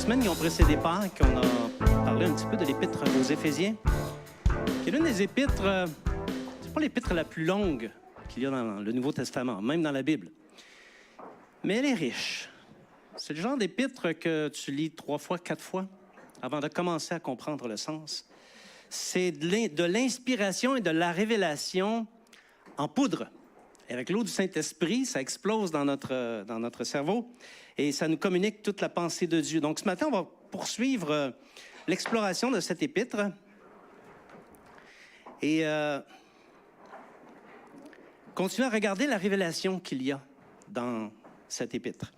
semaines qui ont précédé Pâques, on a parlé un petit peu de l'épître aux Éphésiens, qui est l'une des épîtres, c'est pas l'épître la plus longue qu'il y a dans le Nouveau Testament, même dans la Bible. Mais elle est riche. C'est le genre d'épître que tu lis 3 fois, 4 fois avant de commencer à comprendre le sens. C'est de l'inspiration et de la révélation en poudre. Et avec l'eau du Saint-Esprit, ça explose dans notre cerveau et ça nous communique toute la pensée de Dieu. Donc ce matin, on va poursuivre l'exploration de cette épître et continuer à regarder la révélation qu'il y a dans cette épître.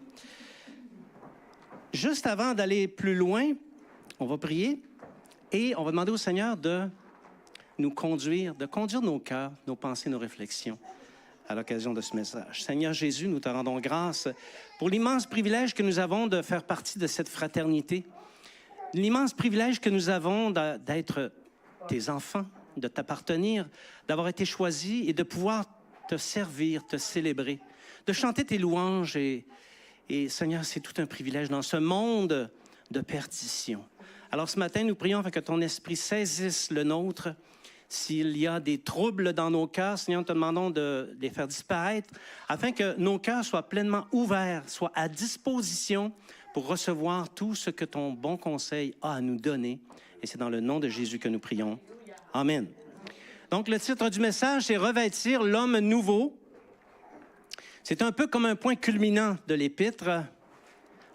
Juste avant d'aller plus loin, on va prier et on va demander au Seigneur de nous conduire, de conduire nos cœurs, nos pensées, nos réflexions à l'occasion de ce message. Seigneur Jésus, nous te rendons grâce pour l'immense privilège que nous avons de faire partie de cette fraternité, l'immense privilège que nous avons d'être tes enfants, de t'appartenir, d'avoir été choisis et de pouvoir te servir, te célébrer, de chanter tes louanges. Et Seigneur, c'est tout un privilège dans ce monde de perdition. Alors ce matin, nous prions afin que ton esprit saisisse le nôtre. S'il y a des troubles dans nos cœurs, Seigneur, nous te demandons de les faire disparaître afin que nos cœurs soient pleinement ouverts, soient à disposition pour recevoir tout ce que ton bon conseil a à nous donner. Et c'est dans le nom de Jésus que nous prions. Amen. Donc, le titre du message, c'est « Revêtir l'homme nouveau ». C'est un peu comme un point culminant de l'épître.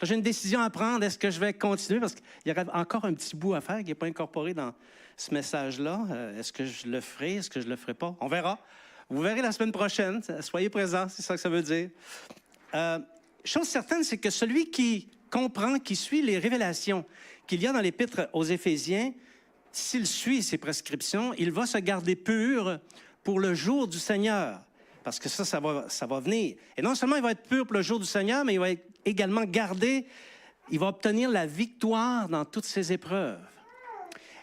J'ai une décision à prendre. Est-ce que je vais continuer? Parce qu'il y aurait encore un petit bout à faire qui n'est pas incorporé dans ce message-là. Est-ce que je le ferai? Est-ce que je ne le ferai pas? On verra. Vous verrez la semaine prochaine. Soyez présents, c'est ça que ça veut dire. Chose certaine, c'est que celui qui comprend, qui suit les révélations qu'il y a dans l'épître aux Éphésiens, s'il suit ces prescriptions, il va se garder pur pour le jour du Seigneur. Parce que ça va venir. Et non seulement il va être pur pour le jour du Seigneur, mais il va être également gardé, il va obtenir la victoire dans toutes ses épreuves.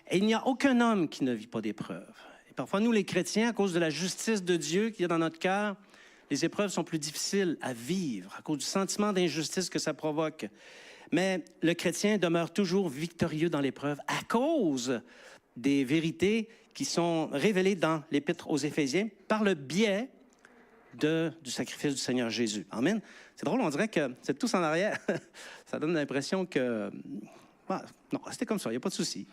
Et il n'y a aucun homme qui ne vit pas d'épreuves. Et parfois, nous, les chrétiens, à cause de la justice de Dieu qu'il y a dans notre cœur, les épreuves sont plus difficiles à vivre à cause du sentiment d'injustice que ça provoque. Mais le chrétien demeure toujours victorieux dans l'épreuve à cause des vérités qui sont révélées dans l'Épître aux Éphésiens par le biais du sacrifice du Seigneur Jésus. Amen. C'est drôle, on dirait que c'est tous en arrière. Ça donne l'impression que... non, c'était comme ça, il n'y a pas de souci.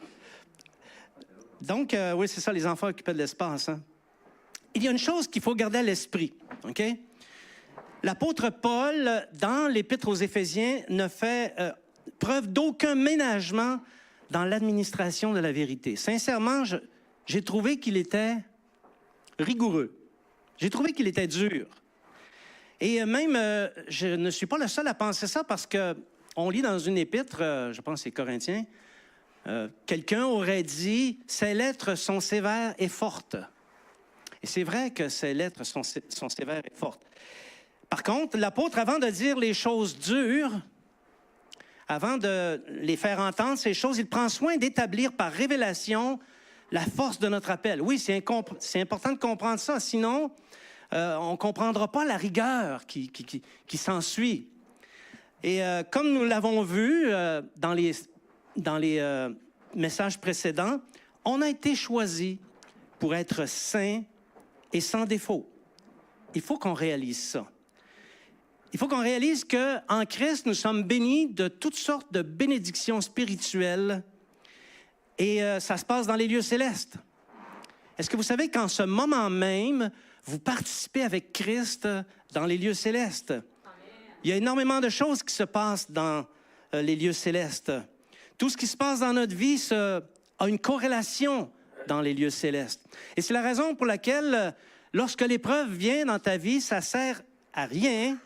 Donc, oui, c'est ça, les enfants occupaient de l'espace. Hein? Il y a une chose qu'il faut garder à l'esprit, OK? L'apôtre Paul, dans l'Épître aux Éphésiens, ne fait preuve d'aucun ménagement dans l'administration de la vérité. Sincèrement, j'ai trouvé qu'il était rigoureux. J'ai trouvé qu'il était dur. Et même, je ne suis pas le seul à penser ça parce qu'on lit dans une épître, je pense que c'est Corinthiens, quelqu'un aurait dit « Ces lettres sont sévères et fortes ». Et c'est vrai que ces lettres sont sévères et fortes. Par contre, l'apôtre, avant de dire les choses dures, avant de les faire entendre, ces choses, il prend soin d'établir par révélation la force de notre appel. Oui, c'est important de comprendre ça, sinon on ne comprendra pas la rigueur qui s'ensuit. Et comme nous l'avons vu dans les messages précédents, on a été choisi pour être saints et sans défaut. Il faut qu'on réalise ça. Il faut qu'on réalise qu'en Christ, nous sommes bénis de toutes sortes de bénédictions spirituelles et ça se passe dans les lieux célestes. Est-ce que vous savez qu'en ce moment même, vous participez avec Christ dans les lieux célestes? Amen. Il y a énormément de choses qui se passent dans les lieux célestes. Tout ce qui se passe dans notre vie a une corrélation dans les lieux célestes. Et c'est la raison pour laquelle, lorsque l'épreuve vient dans ta vie, ça sert à rien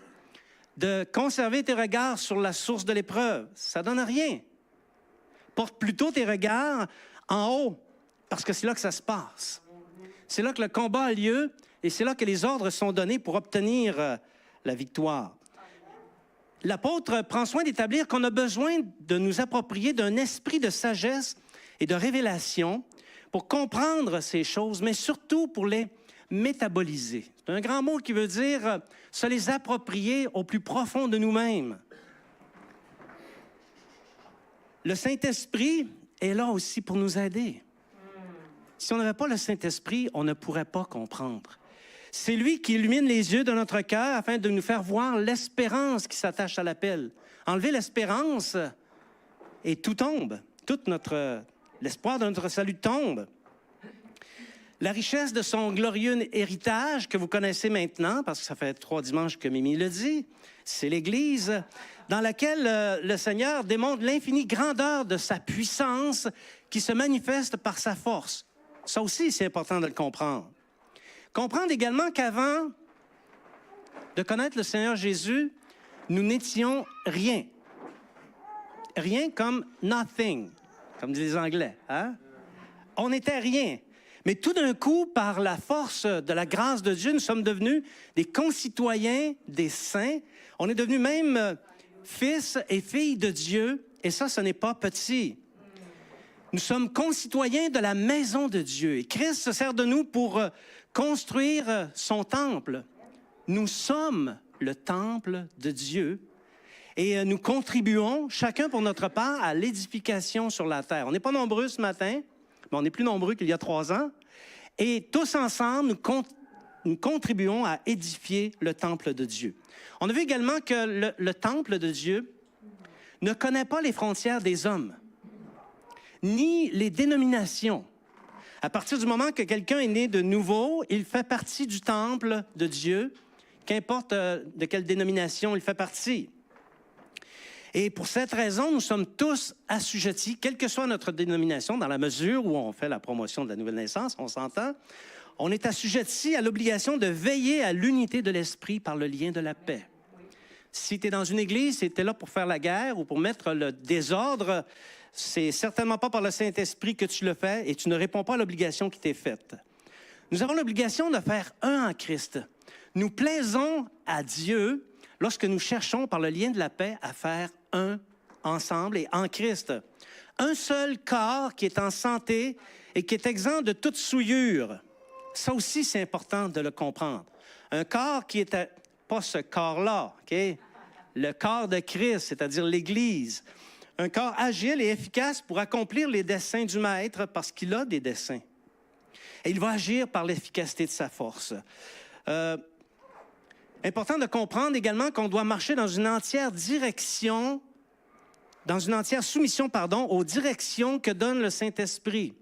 de conserver tes regards sur la source de l'épreuve. Ça donne rien. Porte plutôt tes regards en haut, parce que c'est là que ça se passe. C'est là que le combat a lieu et c'est là que les ordres sont donnés pour obtenir la victoire. L'apôtre prend soin d'établir qu'on a besoin de nous approprier d'un esprit de sagesse et de révélation pour comprendre ces choses, mais surtout pour les métaboliser. C'est un grand mot qui veut dire se les approprier au plus profond de nous-mêmes. le Saint-Esprit est là aussi pour nous aider. Si on n'avait pas le Saint-Esprit, on ne pourrait pas comprendre. C'est lui qui illumine les yeux de notre cœur afin de nous faire voir l'espérance qui s'attache à l'appel. Enlever l'espérance et tout tombe. L'espoir de notre salut tombe. La richesse de son glorieux héritage que vous connaissez maintenant, parce que ça fait 3 dimanches que Mimi le dit, c'est l'Église dans laquelle le Seigneur démontre l'infinie grandeur de sa puissance qui se manifeste par sa force. Ça aussi, c'est important de le comprendre. Comprendre également qu'avant de connaître le Seigneur Jésus, nous n'étions rien. Rien comme nothing, comme disent les Anglais. Hein? On n'était rien. Mais tout d'un coup, par la force de la grâce de Dieu, nous sommes devenus des concitoyens des saints. On est devenus même fils et filles de Dieu. Et ça, ce n'est pas petit. Nous sommes concitoyens de la maison de Dieu. Et Christ se sert de nous pour construire son temple. Nous sommes le temple de Dieu. Et nous contribuons, chacun pour notre part, à l'édification sur la terre. On n'est pas nombreux ce matin, mais on est plus nombreux qu'il y a 3 ans. Et tous ensemble, nous contribuons à édifier le temple de Dieu. On a vu également que le temple de Dieu ne connaît pas les frontières des hommes, ni les dénominations. À partir du moment que quelqu'un est né de nouveau, il fait partie du temple de Dieu, qu'importe de quelle dénomination il fait partie. Et pour cette raison, nous sommes tous assujettis, quelle que soit notre dénomination, dans la mesure où on fait la promotion de la nouvelle naissance, on s'entend, on est assujettis à l'obligation de veiller à l'unité de l'esprit par le lien de la paix. Si tu es dans une église et tu es là pour faire la guerre ou pour mettre le désordre, c'est certainement pas par le Saint-Esprit que tu le fais et tu ne réponds pas à l'obligation qui t'est faite. Nous avons l'obligation de faire un en Christ. Nous plaisons à Dieu lorsque nous cherchons par le lien de la paix à faire un ensemble et en Christ. Un seul corps qui est en santé et qui est exempt de toute souillure. Ça aussi, c'est important de le comprendre. Un corps qui est pas ce corps-là, OK? Le corps de Christ, c'est-à-dire l'Église. Un corps agile et efficace pour accomplir les desseins du Maître parce qu'il a des desseins. Et il va agir par l'efficacité de sa force. Important de comprendre également qu'on doit marcher dans une entière soumission, aux directions que donne le Saint-Esprit.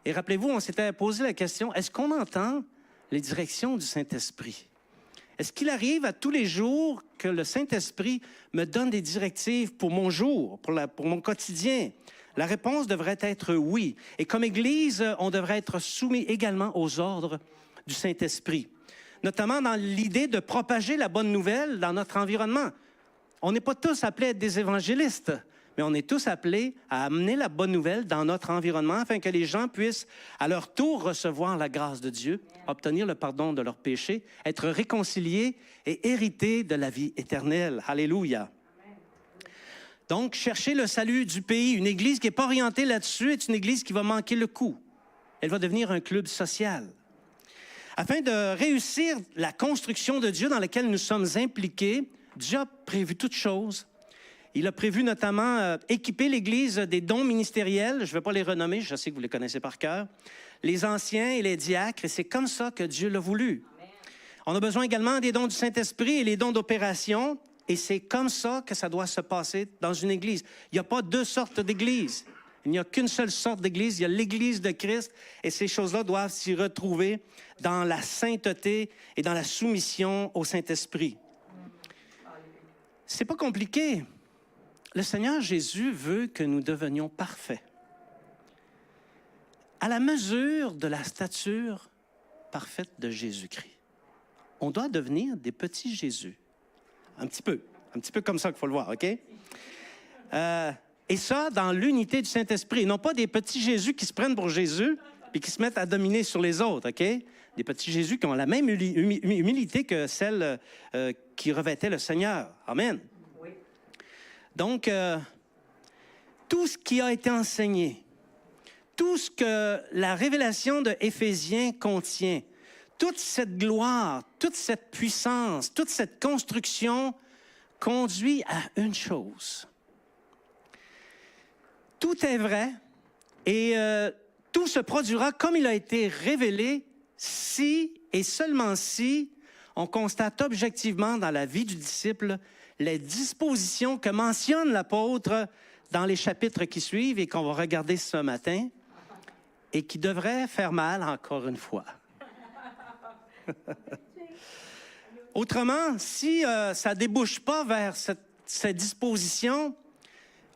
Et rappelez-vous, on s'était posé la question, est-ce qu'on entend les directions du Saint-Esprit? Est-ce qu'il arrive à tous les jours que le Saint-Esprit me donne des directives pour mon jour, pour mon quotidien? La réponse devrait être oui. Et comme Église, on devrait être soumis également aux ordres du Saint-Esprit, notamment dans l'idée de propager la bonne nouvelle dans notre environnement. On n'est pas tous appelés à être des évangélistes, mais on est tous appelés à amener la bonne nouvelle dans notre environnement afin que les gens puissent, à leur tour, recevoir la grâce de Dieu, obtenir le pardon de leurs péchés, être réconciliés et hériter de la vie éternelle. Alléluia. Donc, chercher le salut du pays, une église qui n'est pas orientée là-dessus est une église qui va manquer le coup. Elle va devenir un club social. Afin de réussir la construction de Dieu dans laquelle nous sommes impliqués, Dieu a prévu toutes choses. Il a prévu notamment équiper l'Église des dons ministériels. Je ne vais pas les renommer, je sais que vous les connaissez par cœur. Les anciens et les diacres, et c'est comme ça que Dieu l'a voulu. On a besoin également des dons du Saint-Esprit et les dons d'opération, et c'est comme ça que ça doit se passer dans une Église. Il n'y a pas 2 sortes d'Églises. Il n'y a qu'une seule sorte d'Église, il y a l'Église de Christ, et ces choses-là doivent s'y retrouver dans la sainteté et dans la soumission au Saint-Esprit. C'est pas compliqué. Le Seigneur Jésus veut que nous devenions parfaits, à la mesure de la stature parfaite de Jésus-Christ. On doit devenir des petits Jésus. Un petit peu comme ça qu'il faut le voir, OK? Et ça, dans l'unité du Saint-Esprit. Non pas des petits Jésus qui se prennent pour Jésus et qui se mettent à dominer sur les autres, OK? Des petits Jésus qui ont la même humilité que celle qui revêtait le Seigneur. Amen. Oui. Donc, tout ce qui a été enseigné, tout ce que la révélation de Éphésiens contient, toute cette gloire, toute cette puissance, toute cette construction conduit à une chose. tout est vrai et tout se produira comme il a été révélé si et seulement si on constate objectivement dans la vie du disciple les dispositions que mentionne l'apôtre dans les chapitres qui suivent et qu'on va regarder ce matin et qui devraient faire mal encore une fois. Autrement, si ça ne débouche pas vers cette disposition,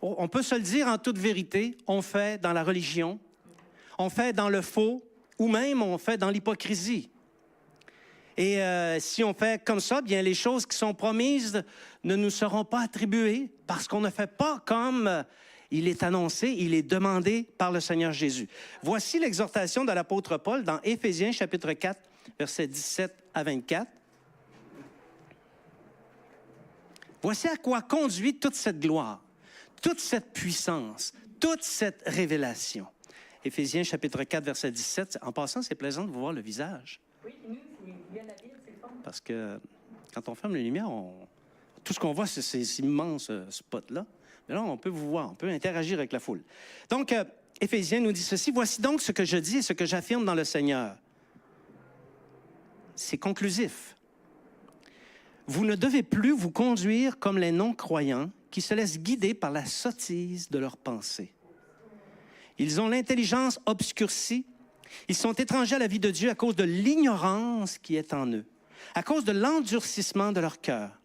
on peut se le dire en toute vérité, on fait dans la religion, on fait dans le faux ou même on fait dans l'hypocrisie. Et si on fait comme ça, bien les choses qui sont promises ne nous seront pas attribuées parce qu'on ne fait pas comme il est annoncé, il est demandé par le Seigneur Jésus. Voici l'exhortation de l'apôtre Paul dans Éphésiens chapitre 4, versets 17 à 24. Voici à quoi conduit toute cette gloire, toute cette puissance, toute cette révélation. Éphésiens chapitre 4, verset 17. En passant, c'est plaisant de vous voir le visage. Oui, nous, c'est la Bible, c'est le fun. Parce que quand on ferme les lumières, tout ce qu'on voit, c'est ces immenses spots-là. Mais là, on peut vous voir, on peut interagir avec la foule. Donc, Éphésiens nous dit ceci. Voici donc ce que je dis et ce que j'affirme dans le Seigneur. C'est conclusif. Vous ne devez plus vous conduire comme les non-croyants qui se laissent guider par la sottise de leurs pensées. Ils ont l'intelligence obscurcie. Ils sont étrangers à la vie de Dieu à cause de l'ignorance qui est en eux, à cause de l'endurcissement de leur cœur.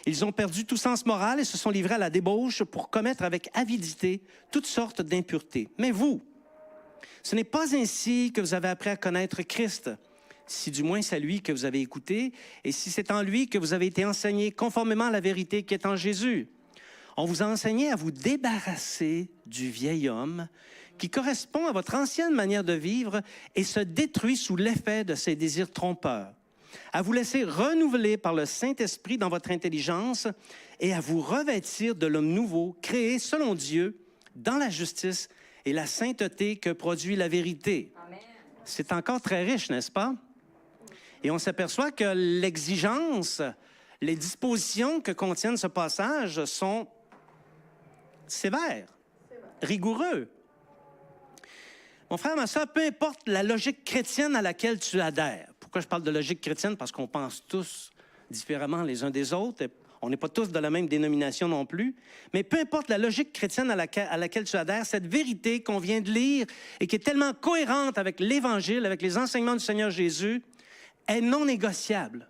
Ils ont perdu tout sens moral et se sont livrés à la débauche pour commettre avec avidité toutes sortes d'impuretés. Mais vous, ce n'est pas ainsi que vous avez appris à connaître Christ, si du moins c'est lui que vous avez écouté, et si c'est en lui que vous avez été enseigné conformément à la vérité qui est en Jésus. On vous a enseigné à vous débarrasser du vieil homme qui correspond à votre ancienne manière de vivre et se détruit sous l'effet de ses désirs trompeurs, à vous laisser renouveler par le Saint-Esprit dans votre intelligence et à vous revêtir de l'homme nouveau, créé selon Dieu, dans la justice et la sainteté que produit la vérité. Amen. C'est encore très riche, n'est-ce pas? Et on s'aperçoit que l'exigence, les dispositions que contiennent ce passage sont sévères, rigoureux. Mon frère, ma soeur, peu importe la logique chrétienne à laquelle tu adhères. Pourquoi je parle de logique chrétienne? Parce qu'on pense tous différemment les uns des autres. On n'est pas tous de la même dénomination non plus. Mais peu importe la logique chrétienne à laquelle tu adhères, cette vérité qu'on vient de lire et qui est tellement cohérente avec l'Évangile, avec les enseignements du Seigneur Jésus, est non négociable.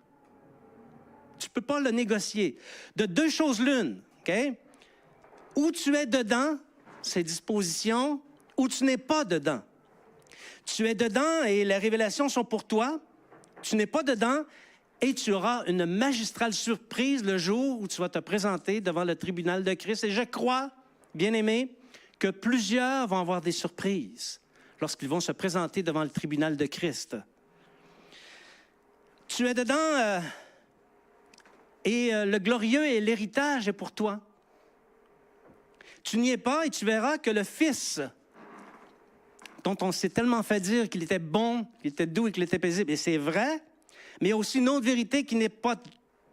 Tu ne peux pas le négocier. De deux choses l'une, OK? Ou tu es dedans, ces dispositions, ou tu n'es pas dedans. Tu es dedans et les révélations sont pour toi. Tu n'es pas dedans et tu auras une magistrale surprise le jour où tu vas te présenter devant le tribunal de Christ. Et je crois, bien-aimés, que plusieurs vont avoir des surprises lorsqu'ils vont se présenter devant le tribunal de Christ. Tu es dedans et le glorieux et l'héritage est pour toi. Tu n'y es pas et tu verras que le Fils, dont on s'est tellement fait dire qu'il était bon, qu'il était doux et qu'il était paisible, et c'est vrai, mais il y a aussi une autre vérité qui n'est pas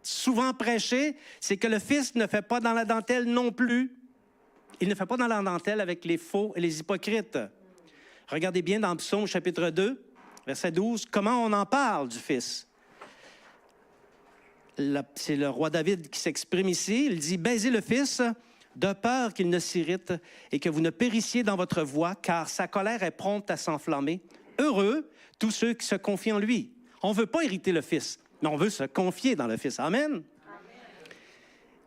souvent prêchée, c'est que le Fils ne fait pas dans la dentelle non plus. Il ne fait pas dans la dentelle avec les faux et les hypocrites. Regardez bien dans Psaume chapitre 2, verset 12, comment on en parle du Fils. C'est le roi David qui s'exprime ici. Il dit « Baisez le Fils de peur qu'il ne s'irrite et que vous ne périssiez dans votre voie, car sa colère est prompte à s'enflammer. Heureux tous ceux qui se confient en lui. » On ne veut pas irriter le Fils, mais on veut se confier dans le Fils. Amen. Amen.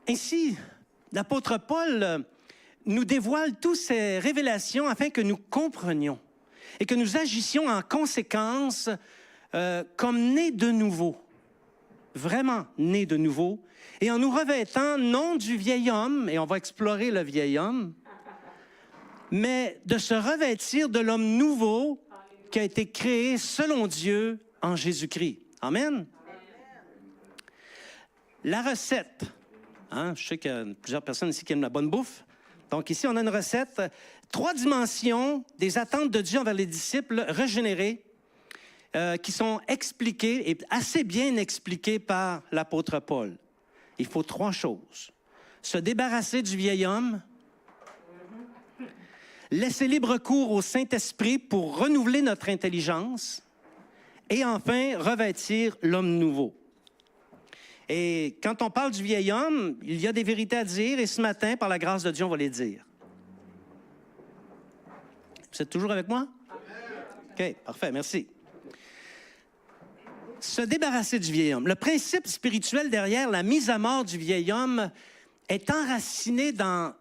Ainsi, l'apôtre Paul nous dévoile toutes ces révélations afin que nous comprenions et que nous agissions en conséquence comme nés de nouveau. Vraiment nés de nouveau, et en nous revêtant non du vieil homme, et on va explorer le vieil homme, mais de se revêtir de l'homme nouveau qui a été créé selon Dieu en Jésus-Christ. Amen. La recette. Hein, je sais qu'il y a plusieurs personnes ici qui aiment la bonne bouffe. Donc ici, on a une recette. 3 dimensions des attentes de Dieu envers les disciples régénérés, qui sont expliquées et assez bien expliquées par l'apôtre Paul. Il faut 3 choses. Se débarrasser du vieil homme, laisser libre cours au Saint-Esprit pour renouveler notre intelligence et enfin revêtir l'homme nouveau. Et quand on parle du vieil homme, il y a des vérités à dire et ce matin, par la grâce de Dieu, on va les dire. Vous êtes toujours avec moi? OK, parfait, merci. Se débarrasser du vieil homme. Le principe spirituel derrière la mise à mort du vieil homme est enraciné dans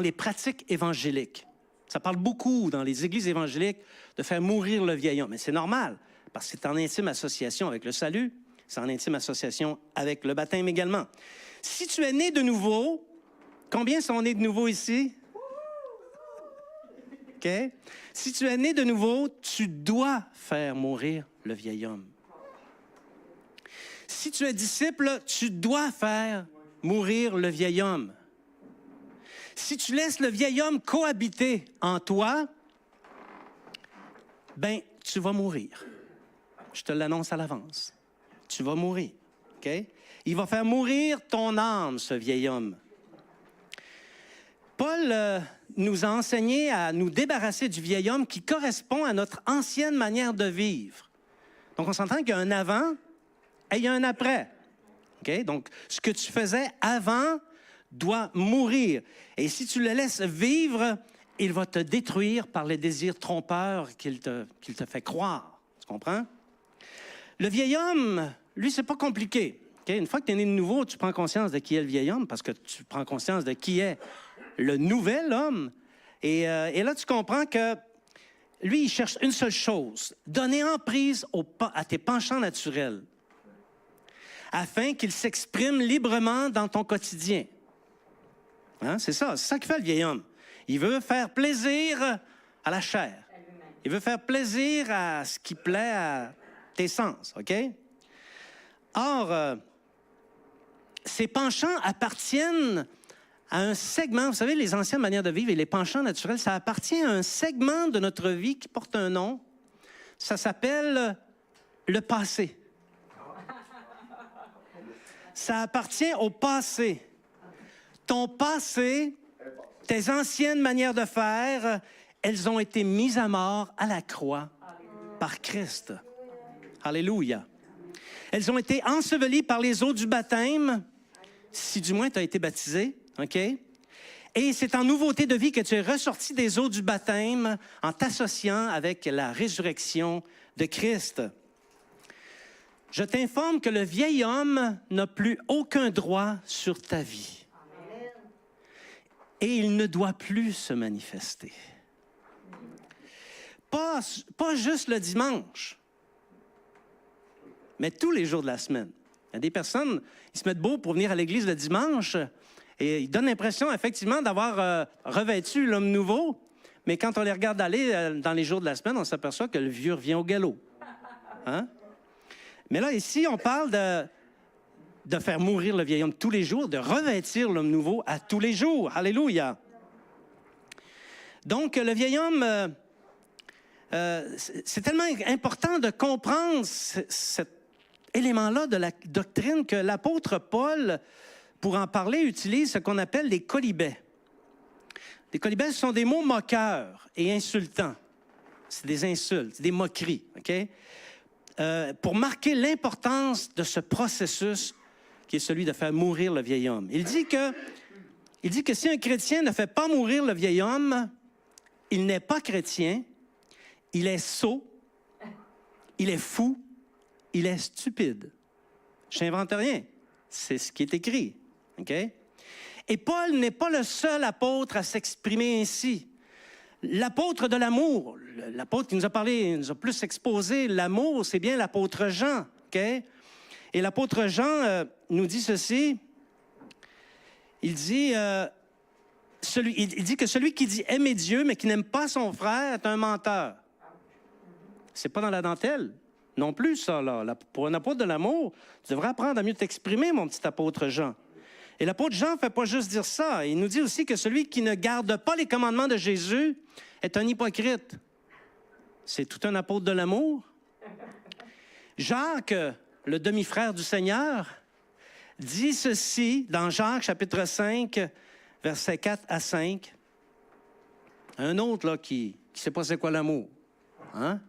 les pratiques évangéliques. Ça parle beaucoup dans les églises évangéliques de faire mourir le vieil homme. Mais c'est normal, parce que c'est en intime association avec le salut, c'est en intime association avec le baptême également. Si tu es né de nouveau, combien sont nés de nouveau ici? OK? Si tu es né de nouveau, tu dois faire mourir le vieil homme. Si tu es disciple, tu dois faire mourir le vieil homme. Si tu laisses le vieil homme cohabiter en toi, ben tu vas mourir. Je te l'annonce à l'avance. Tu vas mourir. OK? Il va faire mourir ton âme, ce vieil homme. Paul nous a enseigné à nous débarrasser du vieil homme qui correspond à notre ancienne manière de vivre. Donc, on s'entend qu'il y a un avant et il y a un après. Okay? Donc, ce que tu faisais avant doit mourir. Et si tu le laisses vivre, il va te détruire par les désirs trompeurs qu'il te fait croire. Tu comprends? Le vieil homme, lui, c'est pas compliqué. Okay? Une fois que tu es né de nouveau, tu prends conscience de qui est le vieil homme parce que tu prends conscience de qui est le nouvel homme. Et là, tu comprends que lui, il cherche une seule chose, donner emprise à tes penchants naturels afin qu'ils s'expriment librement dans ton quotidien. Hein? C'est ça qui fait le vieil homme. Il veut faire plaisir à la chair. Il veut faire plaisir à ce qui plaît à tes sens, OK? Or, ces penchants appartiennent à un segment, vous savez, les anciennes manières de vivre et les penchants naturels, ça appartient à un segment de notre vie qui porte un nom. Ça s'appelle le passé. Ça appartient au passé. Ton passé, tes anciennes manières de faire, elles ont été mises à mort à la croix par Christ. Alléluia. Elles ont été ensevelies par les eaux du baptême, si du moins tu as été baptisé. OK? Et c'est en nouveauté de vie que tu es ressorti des eaux du baptême en t'associant avec la résurrection de Christ. Je t'informe que le vieil homme n'a plus aucun droit sur ta vie. Et il ne doit plus se manifester. Pas juste le dimanche, mais tous les jours de la semaine. Il y a des personnes, ils se mettent beau pour venir à l'église le dimanche, et ils donnent l'impression, effectivement, d'avoir revêtu l'homme nouveau. Mais quand on les regarde aller dans les jours de la semaine, on s'aperçoit que le vieux revient au galop. Hein? Mais là, ici, on parle de faire mourir le vieil homme tous les jours, de revêtir l'homme nouveau à tous les jours. Alléluia! Donc, le vieil homme, c'est tellement important de comprendre cet élément-là de la doctrine que l'apôtre Paul, pour en parler, utilise ce qu'on appelle les quolibets. Les quolibets, ce sont des mots moqueurs et insultants. C'est des insultes, des moqueries, OK? Pour marquer l'importance de ce processus qui est celui de faire mourir le vieil homme. Il dit que si un chrétien ne fait pas mourir le vieil homme, il n'est pas chrétien, il est sot, il est fou, il est stupide. Je n'invente rien. C'est ce qui est écrit. OK? Et Paul n'est pas le seul apôtre à s'exprimer ainsi. L'apôtre de l'amour, l'apôtre qui nous a parlé, nous a plus exposé l'amour, c'est bien l'apôtre Jean. OK? Et l'apôtre Jean nous dit ceci. Il dit que celui qui dit aimer Dieu, mais qui n'aime pas son frère, est un menteur. C'est pas dans la dentelle. Non plus, ça, là. Pour un apôtre de l'amour, tu devrais apprendre à mieux t'exprimer, mon petit apôtre Jean. Et l'apôtre Jean ne fait pas juste dire ça. Il nous dit aussi que celui qui ne garde pas les commandements de Jésus est un hypocrite. C'est tout un apôtre de l'amour. Jacques, le demi-frère du Seigneur, dit ceci dans Jacques, chapitre 5, versets 4 à 5. Un autre là, qui ne sait pas c'est quoi l'amour. Hein?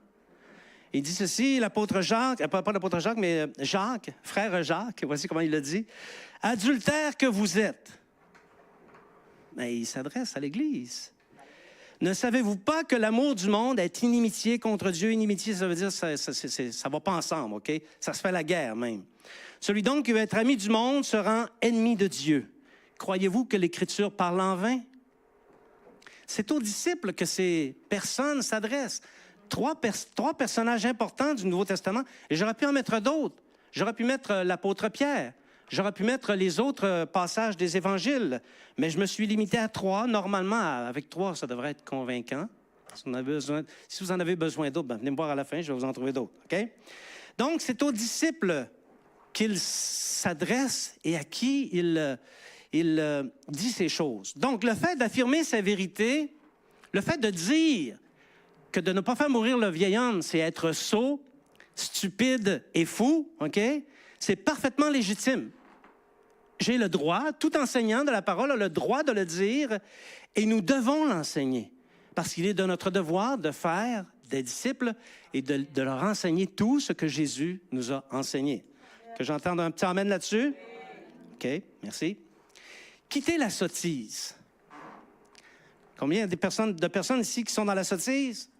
Il dit ceci, l'apôtre Jacques, pas l'apôtre Jacques, mais Jacques, frère Jacques, voici comment il le dit. « Adultère que vous êtes. » Mais il s'adresse à l'Église. « Ne savez-vous pas que l'amour du monde est inimitié contre Dieu? » Inimitié, ça veut dire ça ne va pas ensemble, OK? Ça se fait la guerre même. « Celui donc qui veut être ami du monde se rend ennemi de Dieu. Croyez-vous que l'Écriture parle en vain? » C'est aux disciples que ces personnes s'adressent. Trois personnages importants du Nouveau Testament. Et j'aurais pu en mettre d'autres. J'aurais pu mettre l'apôtre Pierre. J'aurais pu mettre les autres passages des évangiles. Mais je me suis limité à 3. Normalement, avec 3, ça devrait être convaincant. Si vous en avez besoin d'autres, venez me voir à la fin, je vais vous en trouver d'autres. OK? Donc, c'est aux disciples qu'il s'adresse et à qui il dit ces choses. Donc, le fait d'affirmer sa vérité, le fait de dire que de ne pas faire mourir le vieil homme, c'est être sot, stupide et fou, OK? C'est parfaitement légitime. J'ai le droit, tout enseignant de la parole a le droit de le dire, et nous devons l'enseigner, parce qu'il est de notre devoir de faire des disciples et de leur enseigner tout ce que Jésus nous a enseigné. Que j'entende un petit amen là-dessus? OK, merci. Quitter la sottise. Combien de personnes ici qui sont dans la sottise?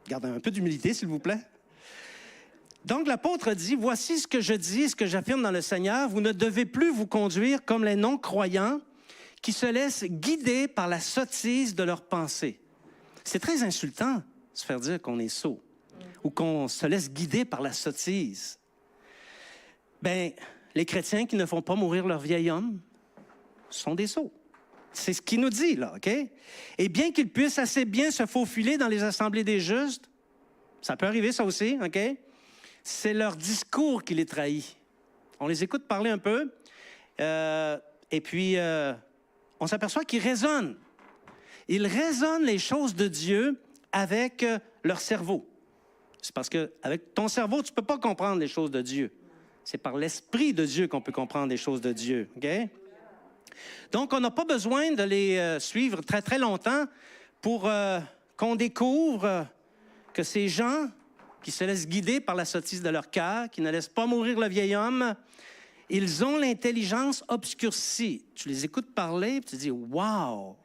Gardez un peu d'humilité, s'il vous plaît. Donc, l'apôtre dit, « Voici ce que je dis, ce que j'affirme dans le Seigneur. Vous ne devez plus vous conduire comme les non-croyants qui se laissent guider par la sottise de leurs pensées. » C'est très insultant de se faire dire qu'on est sot ou qu'on se laisse guider par la sottise. Bien, les chrétiens qui ne font pas mourir leur vieil homme sont des sots. C'est ce qu'il nous dit, là, OK? Et bien qu'ils puissent assez bien se faufiler dans les assemblées des justes, ça peut arriver, ça aussi, OK? C'est leur discours qui les trahit. On les écoute parler un peu, et puis on s'aperçoit qu'ils raisonnent. Ils raisonnent les choses de Dieu avec leur cerveau. C'est parce qu'avec ton cerveau, tu ne peux pas comprendre les choses de Dieu. C'est par l'Esprit de Dieu qu'on peut comprendre les choses de Dieu, OK? Donc, on n'a pas besoin de les suivre très, très longtemps pour qu'on découvre que ces gens qui se laissent guider par la sottise de leur cœur, qui ne laissent pas mourir le vieil homme, ils ont l'intelligence obscurcie. Tu les écoutes parler, puis tu dis « Wow! »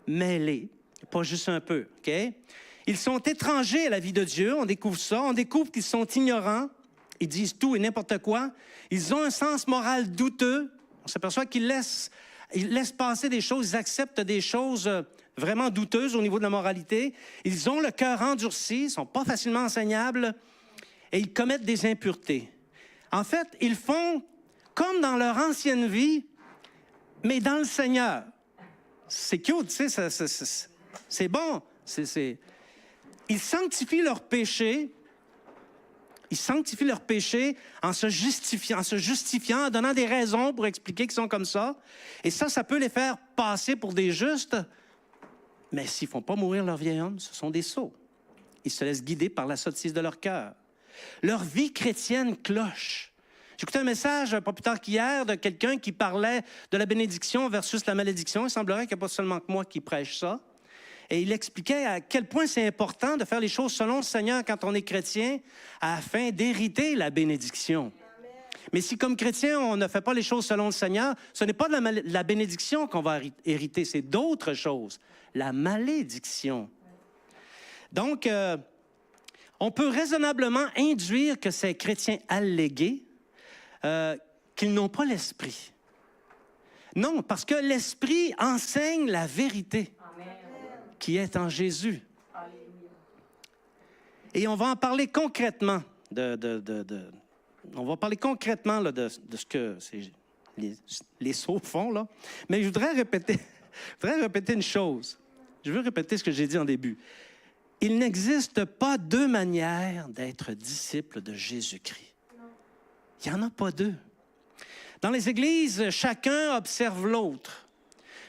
Mêlés, pas juste un peu, OK? Ils sont étrangers à la vie de Dieu, on découvre ça, on découvre qu'ils sont ignorants, ils disent tout et n'importe quoi, ils ont un sens moral douteux, on s'aperçoit qu'ils laissent passer des choses, ils acceptent des choses vraiment douteuses au niveau de la moralité. Ils ont le cœur endurci, ils ne sont pas facilement enseignables et ils commettent des impuretés. En fait, ils font comme dans leur ancienne vie, mais dans le Seigneur. C'est cute, tu sais, c'est bon. Ils sanctifient leur péché. Ils sanctifient leur péché en se justifiant, en donnant des raisons pour expliquer qu'ils sont comme ça. Et ça peut les faire passer pour des justes. Mais s'ils ne font pas mourir leur vieil homme, ce sont des sots. Ils se laissent guider par la sottise de leur cœur. Leur vie chrétienne cloche. J'écoutais un message pas plus tard qu'hier de quelqu'un qui parlait de la bénédiction versus la malédiction. Il semblerait qu'il n'y a pas seulement que moi qui prêche ça. Et il expliquait à quel point c'est important de faire les choses selon le Seigneur quand on est chrétien afin d'hériter la bénédiction. Mais si, comme chrétien, on ne fait pas les choses selon le Seigneur, ce n'est pas de la bénédiction qu'on va hériter, c'est d'autres choses. La malédiction. Donc, on peut raisonnablement induire que ces chrétiens allégués, qu'ils n'ont pas l'Esprit. Non, parce que l'Esprit enseigne la vérité qui est en Jésus. Et on va en parler concrètement on va parler concrètement là, de ce que les sots font, là. Mais je voudrais répéter une chose. Je veux répéter ce que j'ai dit en début. Il n'existe pas deux manières d'être disciple de Jésus-Christ. Il n'y en a pas deux. Dans les églises, chacun observe l'autre.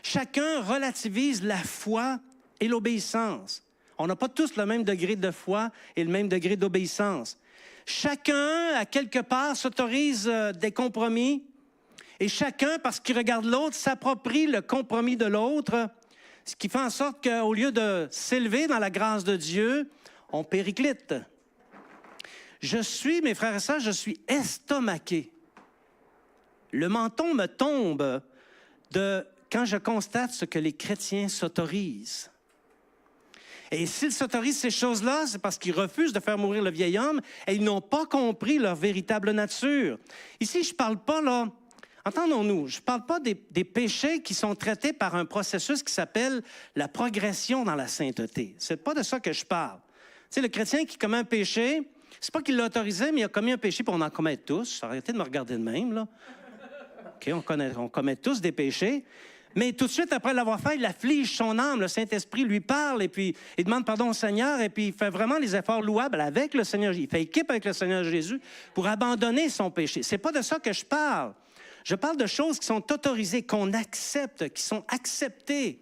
Chacun relativise la foi et l'obéissance. On n'a pas tous le même degré de foi et le même degré d'obéissance. Chacun, à quelque part, s'autorise des compromis et chacun, parce qu'il regarde l'autre, s'approprie le compromis de l'autre Ce qui fait en sorte qu'au lieu de s'élever dans la grâce de Dieu, on périclite. Je suis, mes frères et sœurs, je suis estomaqué. Le menton me tombe quand je constate ce que les chrétiens s'autorisent. Et s'ils s'autorisent ces choses-là, c'est parce qu'ils refusent de faire mourir le vieil homme et ils n'ont pas compris leur véritable nature. Ici, je ne parle pas, là, entendons-nous, je ne parle pas des péchés qui sont traités par un processus qui s'appelle la progression dans la sainteté. Ce n'est pas de ça que je parle. Tu sais, le chrétien qui commet un péché, c'est pas qu'il l'a autorisé, mais il a commis un péché, puis on en commet tous. Arrêtez de me regarder de même, là. OK, on commet tous des péchés. Mais tout de suite, après l'avoir fait, il afflige son âme. Le Saint-Esprit lui parle et puis il demande pardon au Seigneur et puis il fait vraiment les efforts louables avec le Seigneur. Il fait équipe avec le Seigneur Jésus pour abandonner son péché. C'est pas de ça que je parle. Je parle de choses qui sont autorisées, qu'on accepte, qui sont acceptées,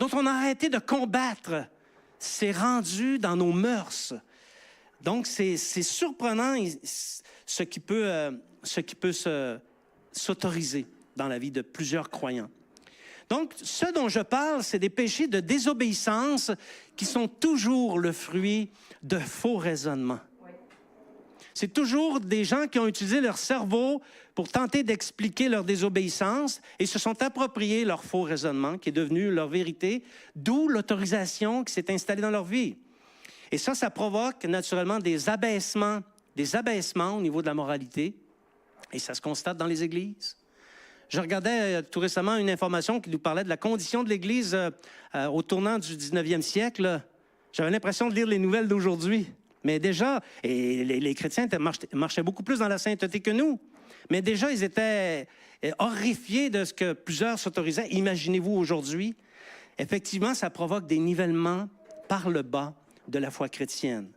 dont on a arrêté de combattre. C'est rendu dans nos mœurs. Donc, c'est surprenant ce qui peut s'autoriser dans la vie de plusieurs croyants. Donc, ce dont je parle, c'est des péchés de désobéissance qui sont toujours le fruit de faux raisonnements. Oui. C'est toujours des gens qui ont utilisé leur cerveau pour tenter d'expliquer leur désobéissance et se sont appropriés leur faux raisonnement qui est devenu leur vérité, d'où l'autorisation qui s'est installée dans leur vie. Et ça provoque naturellement des abaissements au niveau de la moralité et ça se constate dans les églises. Je regardais tout récemment une information qui nous parlait de la condition de l'Église au tournant du 19e siècle. J'avais l'impression de lire les nouvelles d'aujourd'hui. Mais déjà, et les chrétiens marchaient beaucoup plus dans la sainteté que nous. Mais déjà, ils étaient horrifiés de ce que plusieurs s'autorisaient. Imaginez-vous aujourd'hui. Effectivement, ça provoque des nivellements par le bas de la foi chrétienne.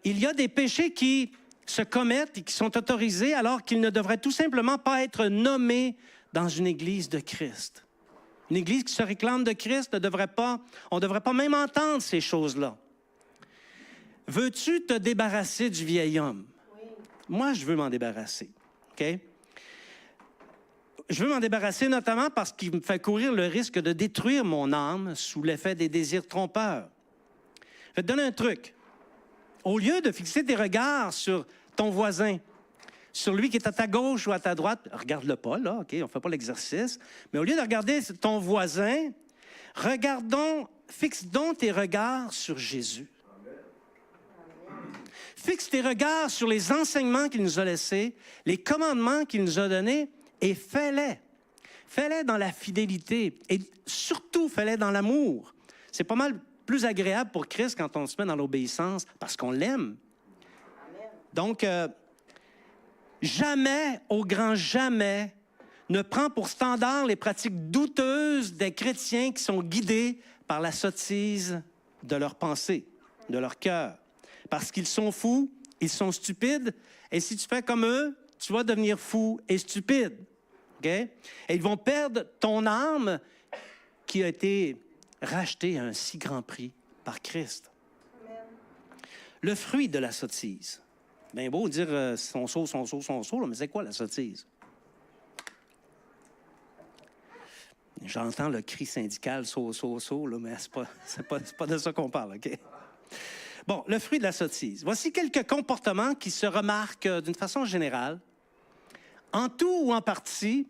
Il y a des péchés qui se commettent et qui sont autorisés alors qu'ils ne devraient tout simplement pas être nommés dans une Église de Christ. Une Église qui se réclame de Christ on ne devrait pas même entendre ces choses-là. Veux-tu te débarrasser du vieil homme? Oui. Moi, je veux m'en débarrasser. OK? Je veux m'en débarrasser notamment parce qu'il me fait courir le risque de détruire mon âme sous l'effet des désirs trompeurs. Je vais te donner un truc. Au lieu de fixer tes regards sur ton voisin, sur lui qui est à ta gauche ou à ta droite, regarde-le pas, là, OK, on ne fait pas l'exercice, mais au lieu de regarder ton voisin, fixe donc tes regards sur Jésus. Fixe tes regards sur les enseignements qu'il nous a laissés, les commandements qu'il nous a donnés, et fais-les. Fais-les dans la fidélité, et surtout fais-les dans l'amour. C'est pas mal plus agréable pour Christ quand on se met dans l'obéissance parce qu'on l'aime. Donc, jamais, au grand jamais, ne prend pour standard les pratiques douteuses des chrétiens qui sont guidés par la sottise de leurs pensées, de leur cœur. Parce qu'ils sont fous, ils sont stupides, et si tu fais comme eux, tu vas devenir fou et stupide. Okay? Et ils vont perdre ton âme qui a été racheté à un si grand prix par Christ. Amen. Le fruit de la sottise. Bien beau dire son saut, mais c'est quoi la sottise? J'entends le cri syndical, saut, là, mais c'est pas de ça qu'on parle, OK? Bon, le fruit de la sottise. Voici quelques comportements qui se remarquent d'une façon générale, en tout ou en partie,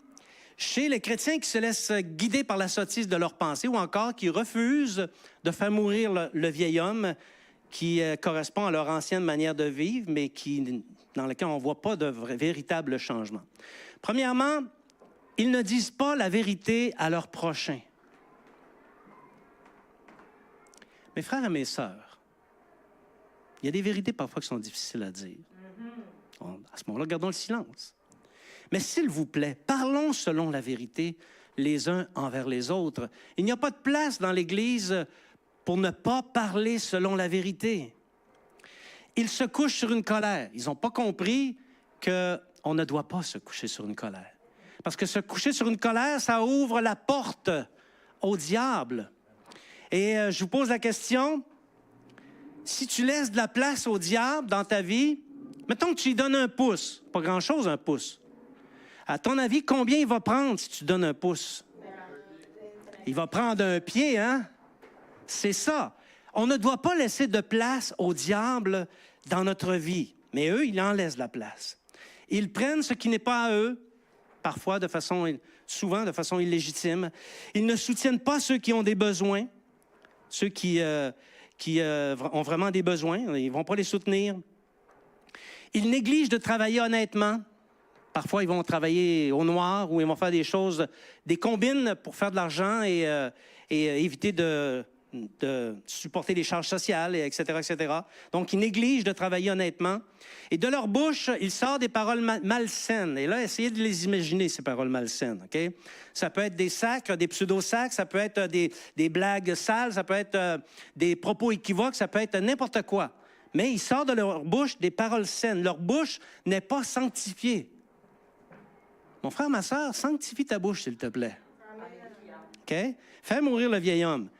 chez les chrétiens qui se laissent guider par la sottise de leurs pensées ou encore qui refusent de faire mourir le vieil homme qui correspond à leur ancienne manière de vivre, mais dans lequel on ne voit pas de véritable changement. Premièrement, ils ne disent pas la vérité à leur prochain. Mes frères et mes sœurs, il y a des vérités parfois qui sont difficiles à dire. À ce moment-là, gardons le silence. Mais s'il vous plaît, parlons selon la vérité les uns envers les autres. Il n'y a pas de place dans l'Église pour ne pas parler selon la vérité. Ils se couchent sur une colère. Ils n'ont pas compris qu'on ne doit pas se coucher sur une colère. Parce que se coucher sur une colère, ça ouvre la porte au diable. Et je vous pose la question, si tu laisses de la place au diable dans ta vie, mettons que tu lui donnes un pouce, pas grand-chose un pouce. À ton avis, combien il va prendre si tu donnes un pouce? Il va prendre un pied, hein? C'est ça. On ne doit pas laisser de place au diable dans notre vie. Mais eux, ils en laissent de la place. Ils prennent ce qui n'est pas à eux, parfois souvent de façon illégitime. Ils ne soutiennent pas ceux qui ont des besoins, ceux qui ont vraiment des besoins. Ils ne vont pas les soutenir. Ils négligent de travailler honnêtement. Parfois, ils vont travailler au noir ou ils vont faire des choses, des combines pour faire de l'argent et éviter de supporter les charges sociales, etc., etc. Donc, ils négligent de travailler honnêtement. Et de leur bouche, il sort des paroles malsaines. Et là, essayez de les imaginer, ces paroles malsaines. OK? Ça peut être des sacres, des pseudo-sacres, ça peut être des blagues sales, ça peut être des propos équivoques, ça peut être n'importe quoi. Mais il sort de leur bouche des paroles saines. Leur bouche n'est pas sanctifiée. Mon frère, ma sœur, sanctifie ta bouche, s'il te plaît. OK? Fais mourir le vieil homme.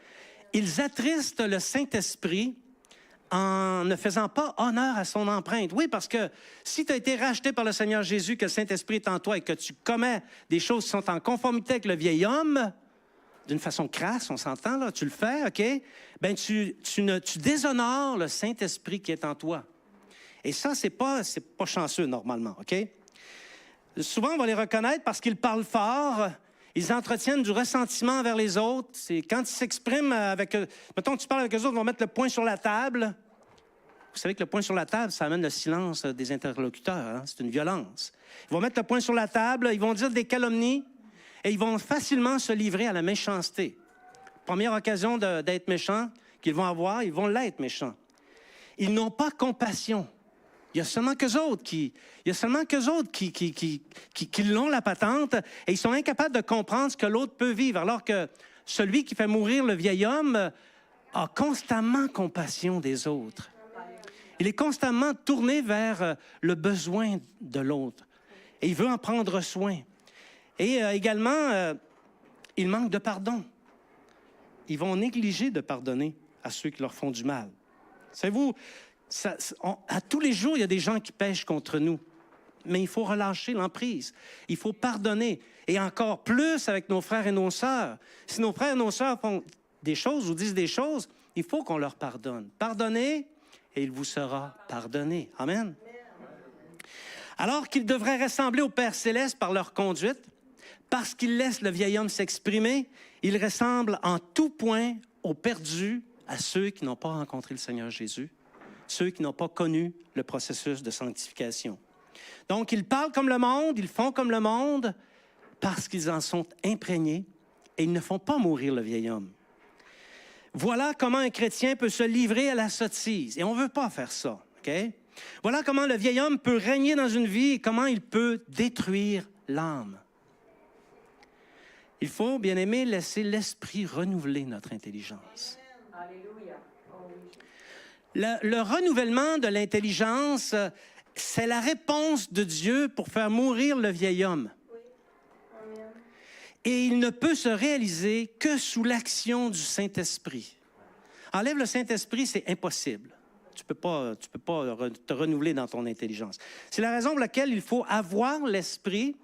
Ils attristent le Saint-Esprit en ne faisant pas honneur à son empreinte. Oui, parce que si tu as été racheté par le Seigneur Jésus, que le Saint-Esprit est en toi et que tu commets des choses qui sont en conformité avec le vieil homme, d'une façon crasse, on s'entend, là, tu le fais, OK? Bien, tu déshonores le Saint-Esprit qui est en toi. Et ça, c'est pas chanceux, normalement, OK? Souvent, on va les reconnaître parce qu'ils parlent fort, ils entretiennent du ressentiment envers les autres. C'est quand ils s'expriment avec... Mettons que tu parles avec eux autres, ils vont mettre le poing sur la table. Vous savez que le poing sur la table, ça amène le silence des interlocuteurs. Hein? C'est une violence. Ils vont mettre le poing sur la table, ils vont dire des calomnies et ils vont facilement se livrer à la méchanceté. Première occasion d'être méchants qu'ils vont avoir, ils vont l'être méchants. Ils n'ont pas compassion. Il y a seulement qu'eux autres qui l'ont, la patente, et ils sont incapables de comprendre ce que l'autre peut vivre, alors que celui qui fait mourir le vieil homme a constamment compassion des autres. Il est constamment tourné vers le besoin de l'autre, et il veut en prendre soin. Et également, il manque de pardon. Ils vont négliger de pardonner à ceux qui leur font du mal. Savez-vous, à tous les jours, il y a des gens qui pêchent contre nous. Mais il faut relâcher l'emprise. Il faut pardonner. Et encore plus avec nos frères et nos sœurs. Si nos frères et nos sœurs font des choses ou disent des choses, il faut qu'on leur pardonne. Pardonnez et il vous sera pardonné. Amen. Alors qu'ils devraient ressembler au Père Céleste par leur conduite, parce qu'ils laissent le vieil homme s'exprimer, ils ressemblent en tout point aux perdus, à ceux qui n'ont pas rencontré le Seigneur Jésus, ceux qui n'ont pas connu le processus de sanctification. Donc, ils parlent comme le monde, ils font comme le monde, parce qu'ils en sont imprégnés et ils ne font pas mourir le vieil homme. Voilà comment un chrétien peut se livrer à la sottise. Et on ne veut pas faire ça, OK? Voilà comment le vieil homme peut régner dans une vie et comment il peut détruire l'âme. Il faut, bien aimé, laisser l'esprit renouveler notre intelligence. Alléluia. Oh, oui. Le renouvellement de l'intelligence, c'est la réponse de Dieu pour faire mourir le vieil homme. Oui. Amen. Et il ne peut se réaliser que sous l'action du Saint-Esprit. Enlève le Saint-Esprit, c'est impossible. Tu peux pas te renouveler dans ton intelligence. C'est la raison pour laquelle il faut avoir l'Esprit.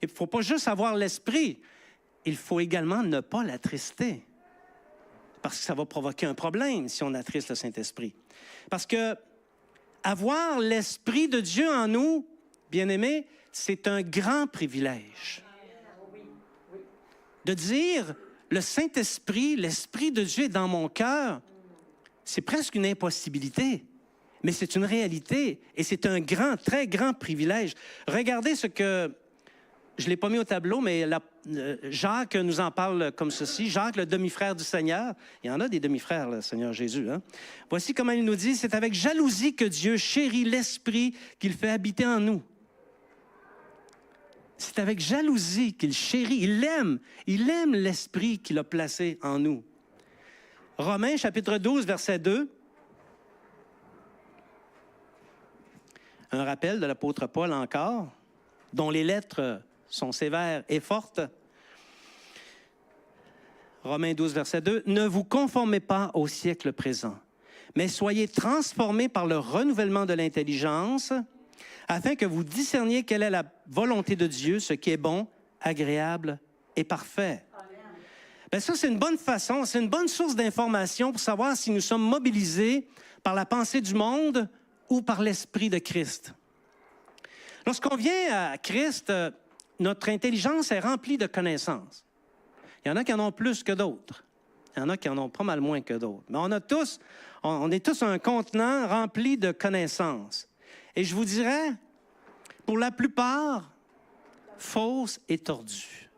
Et il ne faut pas juste avoir l'Esprit, il faut également ne pas l'attrister. Parce que ça va provoquer un problème si on attriste le Saint-Esprit. Parce que avoir l'Esprit de Dieu en nous, bien-aimés, c'est un grand privilège. De dire, le Saint-Esprit, l'Esprit de Dieu est dans mon cœur, c'est presque une impossibilité, mais c'est une réalité et c'est un grand, très grand privilège. Regardez ce que, je ne l'ai pas mis au tableau, mais Jacques nous en parle comme ceci. Jacques, le demi-frère du Seigneur. Il y en a des demi-frères, le Seigneur Jésus. Hein? Voici comment il nous dit, c'est avec jalousie que Dieu chérit l'Esprit qu'il fait habiter en nous. C'est avec jalousie qu'il chérit, il aime l'Esprit qu'il a placé en nous. Romains, chapitre 12, verset 2. Un rappel de l'apôtre Paul encore, dont les lettres sont sévères et fortes. Romains 12, verset 2. « Ne vous conformez pas au siècle présent, mais soyez transformés par le renouvellement de l'intelligence, afin que vous discerniez quelle est la volonté de Dieu, ce qui est bon, agréable et parfait. » Bien, ça, c'est une bonne façon, c'est une bonne source d'information pour savoir si nous sommes mobilisés par la pensée du monde ou par l'Esprit de Christ. Lorsqu'on vient à Christ, notre intelligence est remplie de connaissances. Il y en a qui en ont plus que d'autres. Il y en a qui en ont pas mal moins que d'autres. Mais on est tous un contenant rempli de connaissances. Et je vous dirais, pour la plupart, fausses et tordues.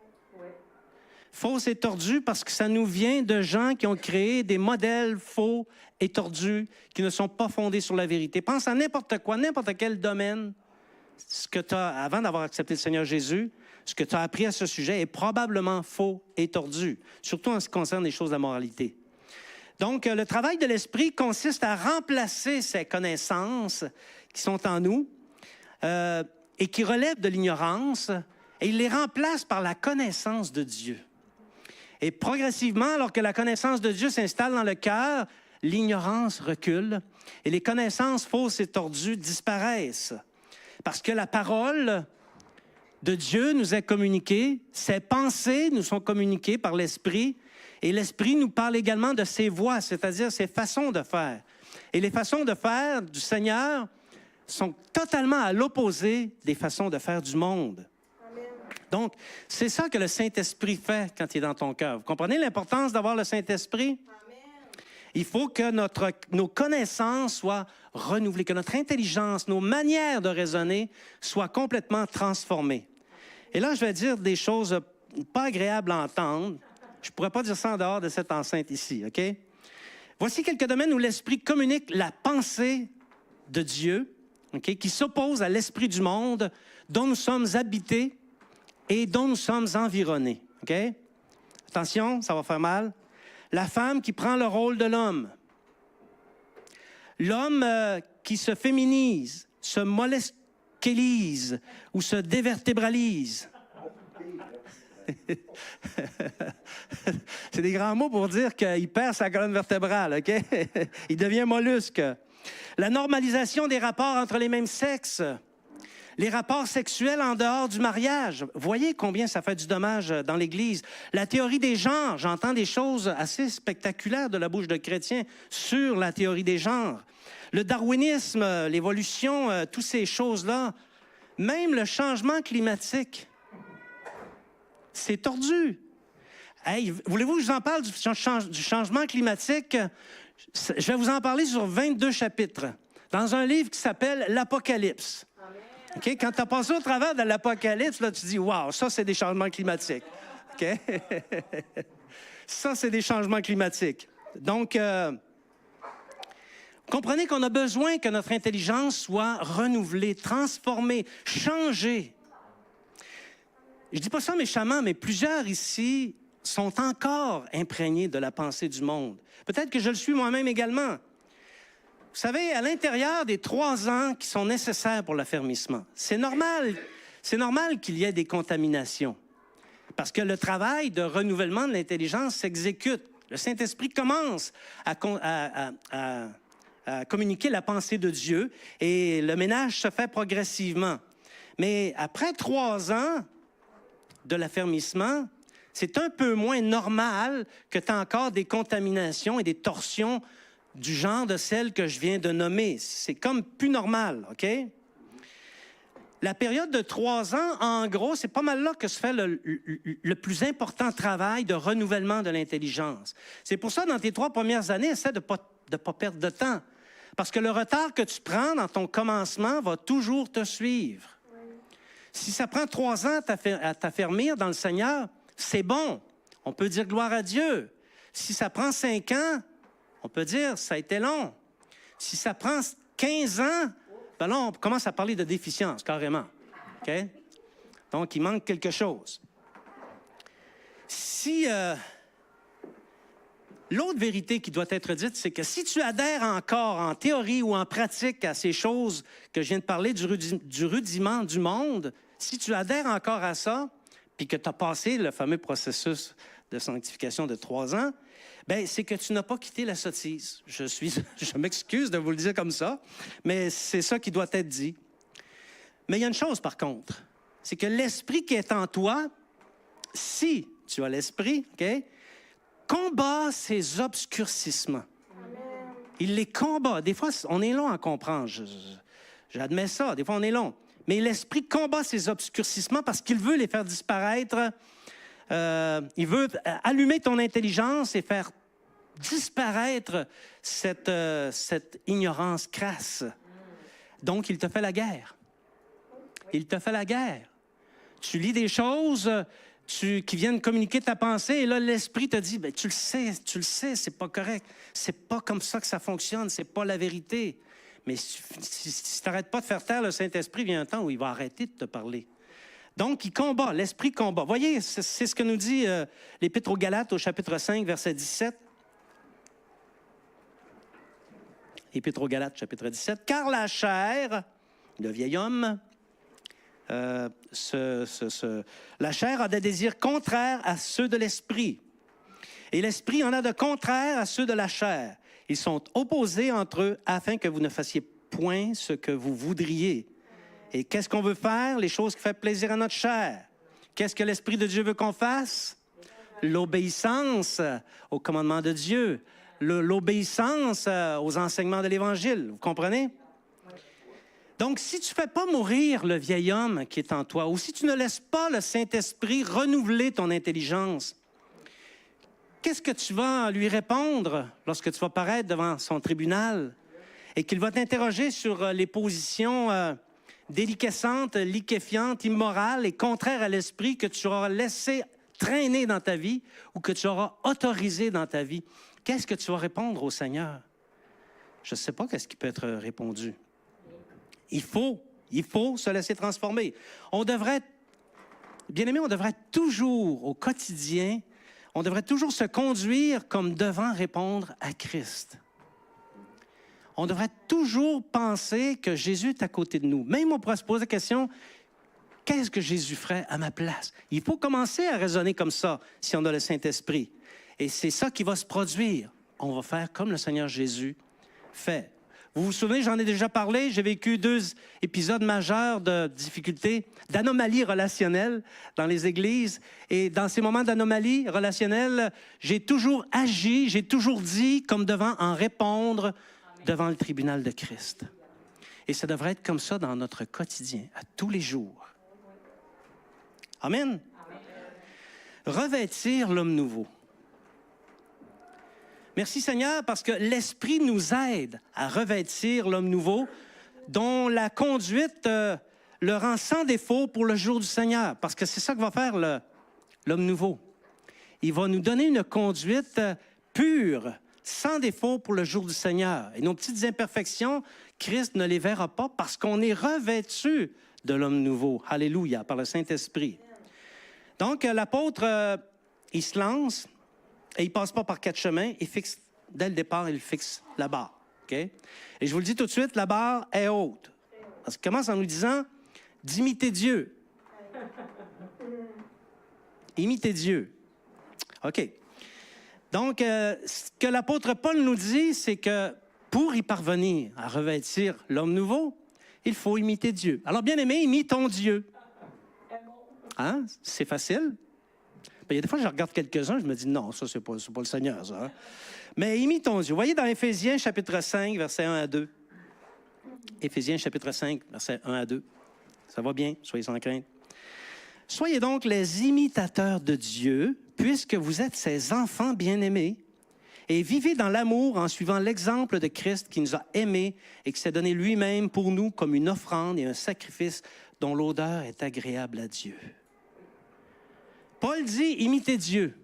Fausses et tordues parce que ça nous vient de gens qui ont créé des modèles faux et tordus qui ne sont pas fondés sur la vérité. Pense à n'importe quoi, n'importe quel domaine. Ce que tu as, avant d'avoir accepté le Seigneur Jésus, ce que tu as appris à ce sujet est probablement faux et tordu, surtout en ce qui concerne les choses de la moralité. Donc, le travail de l'Esprit consiste à remplacer ces connaissances qui sont en nous et qui relèvent de l'ignorance, et il les remplace par la connaissance de Dieu. Et progressivement, alors que la connaissance de Dieu s'installe dans le cœur, l'ignorance recule et les connaissances fausses et tordues disparaissent. Parce que la parole de Dieu nous est communiquée, ses pensées nous sont communiquées par l'Esprit, et l'Esprit nous parle également de ses voies, c'est-à-dire ses façons de faire. Et les façons de faire du Seigneur sont totalement à l'opposé des façons de faire du monde. Amen. Donc, c'est ça que le Saint-Esprit fait quand il est dans ton cœur. Vous comprenez l'importance d'avoir le Saint-Esprit? Amen. Il faut que nos connaissances soient renouvelées, que notre intelligence, nos manières de raisonner soient complètement transformées. Et là, je vais dire des choses pas agréables à entendre. Je ne pourrais pas dire ça en dehors de cette enceinte ici, OK? Voici quelques domaines où l'Esprit communique la pensée de Dieu, OK, qui s'oppose à l'esprit du monde dont nous sommes habités et dont nous sommes environnés, OK? Attention, ça va faire mal. La femme qui prend le rôle de l'homme. L'homme qui se féminise, se molesquélise ou se dévertébralise. C'est des grands mots pour dire qu'il perd sa colonne vertébrale, OK? Il devient mollusque. La normalisation des rapports entre les mêmes sexes. Les rapports sexuels en dehors du mariage. Voyez combien ça fait du dommage dans l'Église. La théorie des genres. J'entends des choses assez spectaculaires de la bouche de chrétiens sur la théorie des genres. Le darwinisme, l'évolution, toutes ces choses-là. Même le changement climatique. C'est tordu. Hey, voulez-vous que je vous en parle du changement climatique? Je vais vous en parler sur 22 chapitres, dans un livre qui s'appelle l'Apocalypse. Okay? Quand tu as passé au travers de l'Apocalypse, là, tu dis « Wow, ça, c'est des changements climatiques. Okay? » Ça, c'est des changements climatiques. Donc, comprenez qu'on a besoin que notre intelligence soit renouvelée, transformée, changée. Je ne dis pas ça méchamment, mais plusieurs ici sont encore imprégnés de la pensée du monde. Peut-être que je le suis moi-même également. Vous savez, à l'intérieur des 3 ans qui sont nécessaires pour l'affermissement, c'est normal qu'il y ait des contaminations. Parce que le travail de renouvellement de l'intelligence s'exécute. Le Saint-Esprit commence à communiquer la pensée de Dieu et le ménage se fait progressivement. Mais après 3 ans de l'affermissement, c'est un peu moins normal que tu as encore des contaminations et des torsions du genre de celles que je viens de nommer. C'est comme plus normal, OK? La période de 3 ans, en gros, c'est pas mal là que se fait le plus important travail de renouvellement de l'intelligence. C'est pour ça, dans tes 3 premières années, essaie de pas perdre de temps. Parce que le retard que tu prends dans ton commencement va toujours te suivre. Si ça prend 3 ans à t'affermir dans le Seigneur, c'est bon. On peut dire gloire à Dieu. Si ça prend 5 ans, on peut dire ça a été long. Si ça prend 15 ans, ben là, on commence à parler de déficience, carrément. OK? Donc, il manque quelque chose. Si l'autre vérité qui doit être dite, c'est que si tu adhères encore en théorie ou en pratique à ces choses que je viens de parler du rudiment du monde, si tu adhères encore à ça, puis que tu as passé le fameux processus de sanctification de 3 ans, bien, c'est que tu n'as pas quitté la sottise. Je m'excuse de vous le dire comme ça, mais c'est ça qui doit être dit. Mais il y a une chose, par contre, c'est que l'esprit qui est en toi, si tu as l'esprit, OK, combat ces obscurcissements. Il les combat. Des fois, on est long à comprendre. J'admets ça. Des fois, on est long. Mais l'Esprit combat ces obscurcissements parce qu'il veut les faire disparaître. Il veut allumer ton intelligence et faire disparaître cette ignorance crasse. Donc, il te fait la guerre. Il te fait la guerre. Tu lis des choses qui viennent communiquer ta pensée et là, l'Esprit te dit, ben, tu le sais, c'est pas correct. C'est pas comme ça que ça fonctionne, c'est pas la vérité. Mais si tu n'arrêtes pas de faire taire le Saint-Esprit, vient un temps où il va arrêter de te parler. Donc, il combat, l'Esprit combat. Voyez, c'est ce que nous dit l'Épître aux Galates au chapitre 5, verset 17. Épître aux Galates, chapitre 17. « Car la chair, le vieil homme, la chair a des désirs contraires à ceux de l'esprit. Et l'esprit en a de contraires à ceux de la chair. Ils sont opposés entre eux afin que vous ne fassiez point ce que vous voudriez. Et qu'est-ce qu'on veut faire? Les choses qui font plaisir à notre chair. Qu'est-ce que l'Esprit de Dieu veut qu'on fasse? L'obéissance au commandement de Dieu. L'obéissance aux enseignements de l'Évangile. Vous comprenez? Donc, si tu ne fais pas mourir le vieil homme qui est en toi, ou si tu ne laisses pas le Saint-Esprit renouveler ton intelligence, qu'est-ce que tu vas lui répondre lorsque tu vas paraître devant son tribunal et qu'il va t'interroger sur les positions déliquescentes, liquéfiantes, immorales et contraires à l'esprit que tu auras laissé traîner dans ta vie ou que tu auras autorisé dans ta vie? Qu'est-ce que tu vas répondre au Seigneur? Je ne sais pas qu'est-ce qui peut être répondu. Il faut se laisser transformer. On devrait, bien-aimé, on devrait toujours, au quotidien, on devrait toujours se conduire comme devant répondre à Christ. On devrait toujours penser que Jésus est à côté de nous. Même on pourrait se poser la question, qu'est-ce que Jésus ferait à ma place? Il faut commencer à raisonner comme ça si on a le Saint-Esprit. Et c'est ça qui va se produire. On va faire comme le Seigneur Jésus fait. Vous vous souvenez, j'en ai déjà parlé, j'ai vécu 2 épisodes majeurs de difficultés, d'anomalies relationnelles dans les églises. Et dans ces moments d'anomalies relationnelles, j'ai toujours agi, j'ai toujours dit comme devant en répondre devant le tribunal de Christ. Et ça devrait être comme ça dans notre quotidien, à tous les jours. Amen. Revêtir l'homme nouveau. Merci Seigneur parce que l'Esprit nous aide à revêtir l'homme nouveau dont la conduite le rend sans défaut pour le jour du Seigneur. Parce que c'est ça que va faire l'homme nouveau. Il va nous donner une conduite pure, sans défaut pour le jour du Seigneur. Et nos petites imperfections, Christ ne les verra pas parce qu'on est revêtu de l'homme nouveau. Alléluia, par le Saint-Esprit. Donc, l'apôtre, il se lance. Et il ne passe pas par 4 chemins, il fixe, dès le départ, il fixe la barre. Okay? Et je vous le dis tout de suite, la barre est haute. Parce qu'il commence en nous disant d'imiter Dieu. Imiter Dieu. OK. Donc, ce que l'apôtre Paul nous dit, c'est que pour y parvenir à revêtir l'homme nouveau, il faut imiter Dieu. Alors, bien-aimé, imitons Dieu. Hein? C'est facile. Il y a des fois, je regarde quelques-uns, je me dis, non, ça, c'est pas le Seigneur, ça. Hein? Mais imitons Dieu. Vous voyez dans Éphésiens, chapitre 5, versets 1 à 2. Éphésiens, chapitre 5, versets 1 à 2. Ça va bien, soyez sans crainte. Soyez donc les imitateurs de Dieu, puisque vous êtes ses enfants bien-aimés, et vivez dans l'amour en suivant l'exemple de Christ qui nous a aimés et qui s'est donné lui-même pour nous comme une offrande et un sacrifice dont l'odeur est agréable à Dieu. Paul dit, imitez Dieu.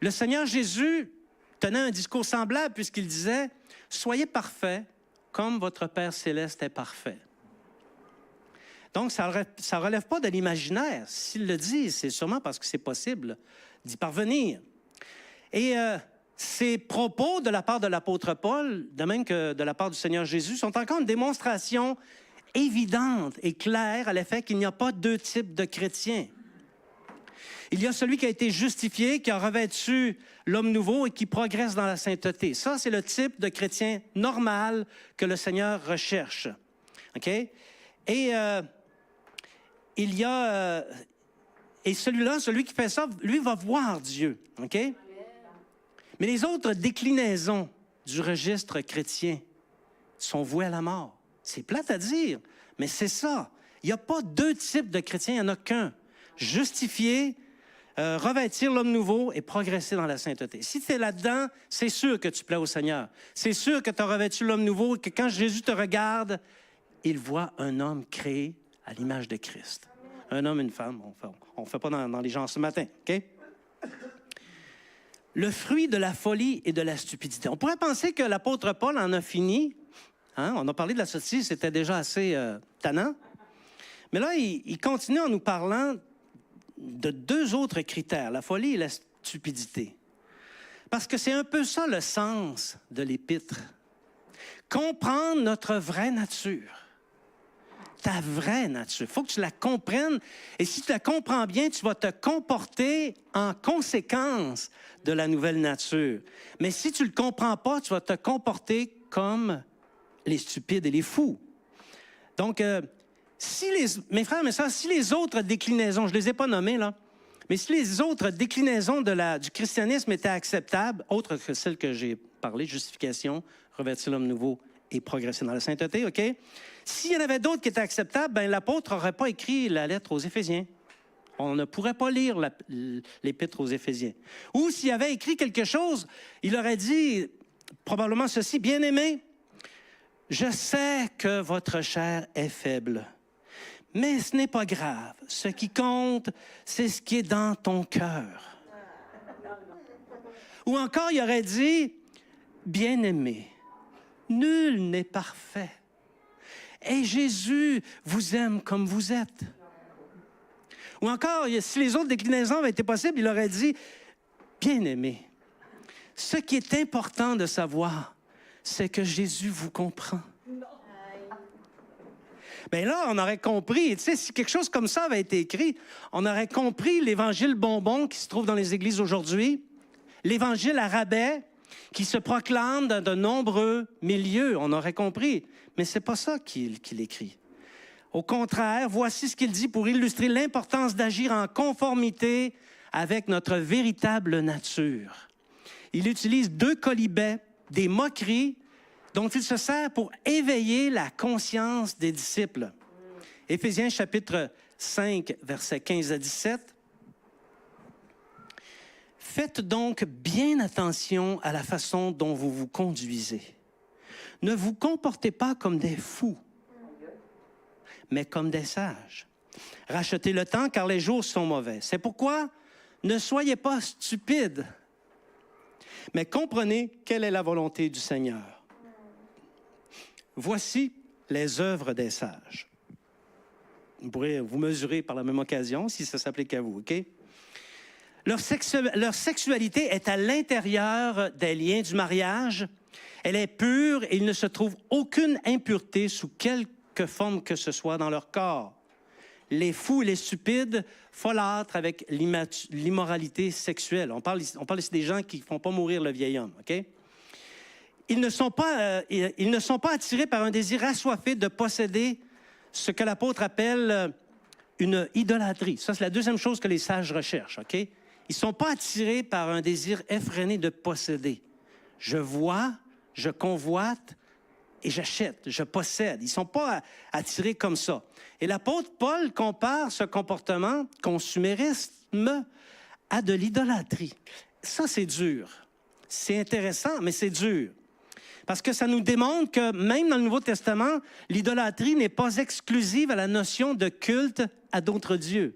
Le Seigneur Jésus tenait un discours semblable puisqu'il disait, soyez parfaits comme votre Père céleste est parfait. Donc, ça ne relève pas de l'imaginaire. S'il le dit, c'est sûrement parce que c'est possible d'y parvenir. Et ces propos de la part de l'apôtre Paul, de même que de la part du Seigneur Jésus, sont encore une démonstration évidente et claire à l'effet qu'il n'y a pas 2 types de chrétiens. Il y a celui qui a été justifié, qui a revêtu l'homme nouveau et qui progresse dans la sainteté. Ça, c'est le type de chrétien normal que le Seigneur recherche. OK? Et il y a... et celui-là, celui qui fait ça, lui va voir Dieu. OK? Mais les autres déclinaisons du registre chrétien sont vouées à la mort. C'est plate à dire, mais c'est ça. Il n'y a pas deux types de chrétiens, il n'y en a qu'un. Justifier, revêtir l'homme nouveau et progresser dans la sainteté. Si tu es là-dedans, c'est sûr que tu plais au Seigneur. C'est sûr que tu as revêtu l'homme nouveau et que quand Jésus te regarde, il voit un homme créé à l'image de Christ. Un homme et une femme. On ne fait pas dans les genres ce matin, OK? Le fruit de la folie et de la stupidité. On pourrait penser que l'apôtre Paul en a fini. Hein? On a parlé de la sottise, c'était déjà assez tannant. Mais là, il continue en nous parlant de deux autres critères, la folie et la stupidité. Parce que c'est un peu ça le sens de l'épître. Comprendre notre vraie nature. Ta vraie nature. Il faut que tu la comprennes. Et si tu la comprends bien, tu vas te comporter en conséquence de la nouvelle nature. Mais si tu ne le comprends pas, tu vas te comporter comme les stupides et les fous. Donc, mes frères, mes sœurs, si les autres déclinaisons, je ne les ai pas nommées, là, mais si les autres déclinaisons du christianisme étaient acceptables, autres que celles que j'ai parlé, justification, revêtir l'homme nouveau et progresser dans la sainteté, OK? S'il y en avait d'autres qui étaient acceptables, bien, l'apôtre n'aurait pas écrit la lettre aux Éphésiens. On ne pourrait pas lire l'épître aux Éphésiens. Ou s'il avait écrit quelque chose, il aurait dit probablement ceci, « Bien-aimés, je sais que votre chair est faible, mais ce n'est pas grave. Ce qui compte, c'est ce qui est dans ton cœur. » Ou encore, il aurait dit, « Bien-aimés, nul n'est parfait. Et Jésus vous aime comme vous êtes. » Ou encore, si les autres déclinaisons avaient été possibles, il aurait dit, « Bien-aimés, ce qui est important de savoir, c'est que Jésus vous comprend. » Bien là, on aurait compris, tu sais, si quelque chose comme ça avait été écrit, on aurait compris l'Évangile bonbon qui se trouve dans les églises aujourd'hui, l'Évangile à rabais qui se proclame dans de nombreux milieux, on aurait compris. Mais ce n'est pas ça qu'il écrit. Au contraire, voici ce qu'il dit pour illustrer l'importance d'agir en conformité avec notre véritable nature. Il utilise deux quolibets, des moqueries, dont il se sert pour éveiller la conscience des disciples. Éphésiens chapitre 5, versets 15 à 17. « Faites donc bien attention à la façon dont vous vous conduisez. Ne vous comportez pas comme des fous, mais comme des sages. Rachetez le temps, car les jours sont mauvais. C'est pourquoi ne soyez pas stupides, mais comprenez quelle est la volonté du Seigneur. Voici les œuvres des sages. » Vous pourrez vous mesurer par la même occasion si ça s'applique à vous, OK? Leur sexualité est à l'intérieur des liens du mariage. Elle est pure et il ne se trouve aucune impureté sous quelque forme que ce soit dans leur corps. Les fous et les stupides folâtrent avec l'immoralité sexuelle. On parle ici des gens qui ne font pas mourir le vieil homme, OK? Ils ne sont pas attirés par un désir assoiffé de posséder ce que l'apôtre appelle une idolâtrie. Ça, c'est la deuxième chose que les sages recherchent, OK? Ils ne sont pas attirés par un désir effréné de posséder. Je vois, je convoite et j'achète, je possède. Ils ne sont pas attirés comme ça. Et l'apôtre Paul compare ce comportement consumérisme à de l'idolâtrie. Ça, c'est dur. C'est intéressant, mais c'est dur. Parce que ça nous démontre que même dans le Nouveau Testament, l'idolâtrie n'est pas exclusive à la notion de culte à d'autres dieux.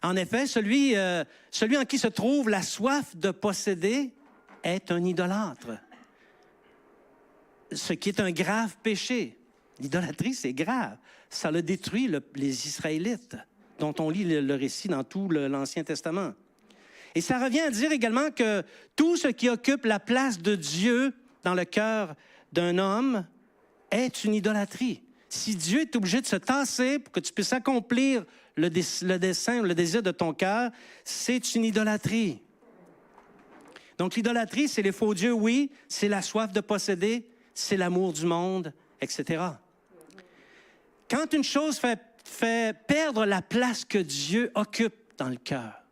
En effet, celui en qui se trouve la soif de posséder est un idolâtre. Ce qui est un grave péché. L'idolâtrie, c'est grave. Ça a détruit les Israélites, dont on lit le récit dans tout l'Ancien Testament. Et ça revient à dire également que tout ce qui occupe la place de Dieu dans le cœur d'un homme est une idolâtrie. Si Dieu est obligé de se tasser pour que tu puisses accomplir le dessein, le désir de ton cœur, c'est une idolâtrie. Donc l'idolâtrie, c'est les faux dieux, oui, c'est la soif de posséder, c'est l'amour du monde, etc. Quand une chose fait perdre la place que Dieu occupe dans le cœur,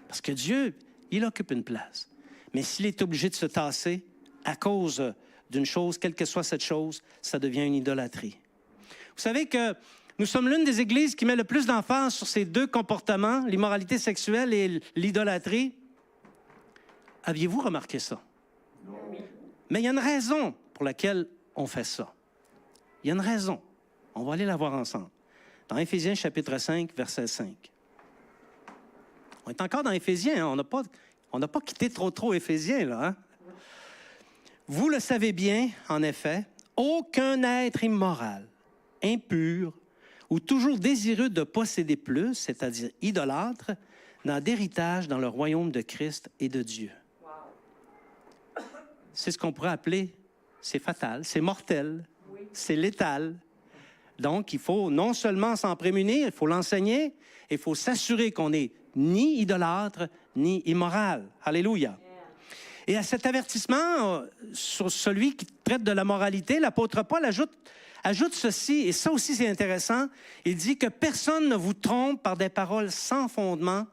parce que Dieu, il occupe une place. Mais s'il est obligé de se tasser à cause d'une chose, quelle que soit cette chose, ça devient une idolâtrie. Vous savez que nous sommes l'une des églises qui met le plus d'emphase sur ces deux comportements, l'immoralité sexuelle et l'idolâtrie. Aviez-vous remarqué ça? Non. Mais il y a une raison pour laquelle on fait ça. Il y a une raison. On va aller la voir ensemble. Dans Éphésiens chapitre 5, verset 5. On est encore dans Éphésiens, hein? On n'a pas quitté trop Éphésiens, là. Hein? Vous le savez bien, en effet, aucun être immoral, impur ou toujours désireux de posséder plus, c'est-à-dire idolâtre, n'a d'héritage dans le royaume de Christ et de Dieu. Wow. C'est ce qu'on pourrait appeler, c'est fatal, c'est mortel, oui. C'est létal. Donc, il faut non seulement s'en prémunir, il faut l'enseigner, et il faut s'assurer qu'on n'est ni idolâtre, ni immoral. Alléluia. Et à cet avertissement, sur celui qui traite de la moralité, l'apôtre Paul ajoute ceci, et ça aussi c'est intéressant, il dit que personne ne vous trompe par des paroles sans fondement,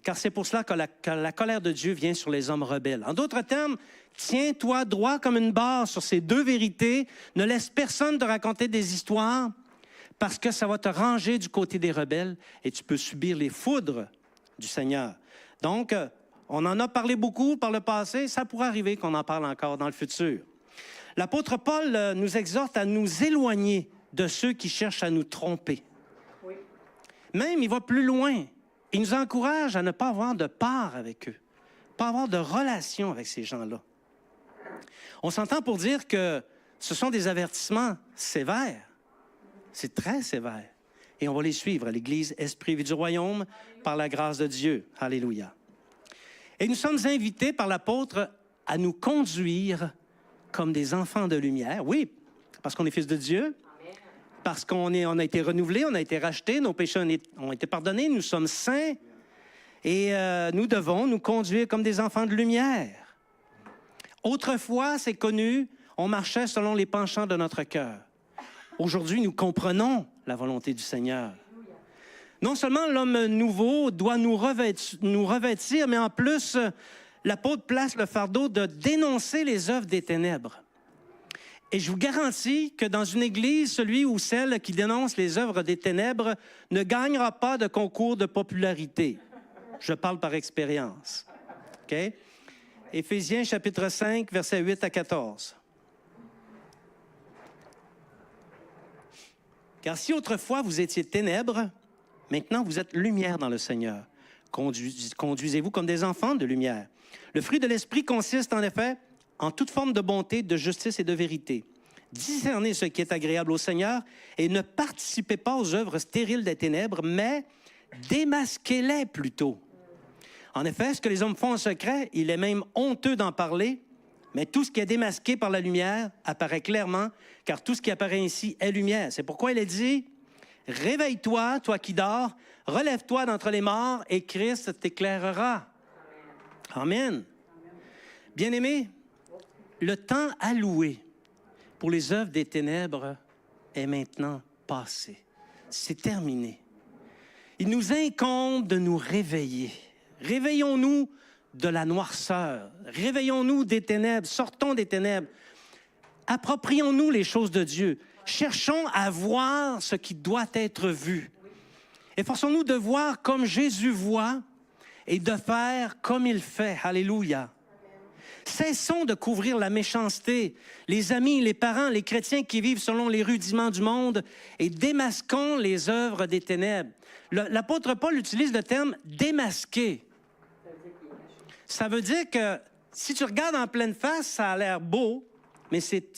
car c'est pour cela que la colère de Dieu vient sur les hommes rebelles. En d'autres termes, tiens-toi droit comme une barre sur ces deux vérités, ne laisse personne te raconter des histoires, parce que ça va te ranger du côté des rebelles et tu peux subir les foudres du Seigneur. Donc, on en a parlé beaucoup par le passé, ça pourrait arriver qu'on en parle encore dans le futur. L'apôtre Paul nous exhorte à nous éloigner de ceux qui cherchent à nous tromper. Oui. Même, il va plus loin. Il nous encourage à ne pas avoir de part avec eux, pas avoir de relation avec ces gens-là. On s'entend pour dire que ce sont des avertissements sévères. C'est très sévère. Et on va les suivre à l'Église Esprit Vie du Royaume par la grâce de Dieu. Alléluia. Et nous sommes invités par l'apôtre à nous conduire comme des enfants de lumière. Oui, parce qu'on est fils de Dieu, parce qu'on a été renouvelés, on a été rachetés, nos péchés ont été pardonnés, nous sommes saints et nous devons nous conduire comme des enfants de lumière. Autrefois, c'est connu, on marchait selon les penchants de notre cœur. Aujourd'hui, nous comprenons la volonté du Seigneur. Non seulement l'homme nouveau doit nous revêtir, mais en plus, l'apôtre place le fardeau de dénoncer les œuvres des ténèbres. Et je vous garantis que dans une église, celui ou celle qui dénonce les œuvres des ténèbres ne gagnera pas de concours de popularité. Je parle par expérience. OK? Éphésiens chapitre 5, versets 8 à 14. Car si autrefois vous étiez ténèbres, maintenant vous êtes lumière dans le Seigneur. Conduisez-vous comme des enfants de lumière. Le fruit de l'Esprit consiste en effet en toute forme de bonté, de justice et de vérité. Discernez ce qui est agréable au Seigneur et ne participez pas aux œuvres stériles des ténèbres, mais démasquez-les plutôt. En effet, ce que les hommes font en secret, il est même honteux d'en parler, mais tout ce qui est démasqué par la lumière apparaît clairement, car tout ce qui apparaît ainsi est lumière. C'est pourquoi il est dit, « Réveille-toi, toi qui dors, relève-toi d'entre les morts, et Christ t'éclairera. » Amen. Bien-aimés, le temps alloué pour les œuvres des ténèbres est maintenant passé. C'est terminé. Il nous incombe de nous réveiller. Réveillons-nous de la noirceur. Réveillons-nous des ténèbres. Sortons des ténèbres. Approprions-nous les choses de Dieu. Cherchons à voir ce qui doit être vu. Efforçons-nous de voir comme Jésus voit et de faire comme il fait. Alléluia. Cessons de couvrir la méchanceté, les amis, les parents, les chrétiens qui vivent selon les rudiments du monde et démasquons les œuvres des ténèbres. L'apôtre Paul utilise le terme « démasquer ». Ça veut dire que si tu regardes en pleine face, ça a l'air beau, mais c'est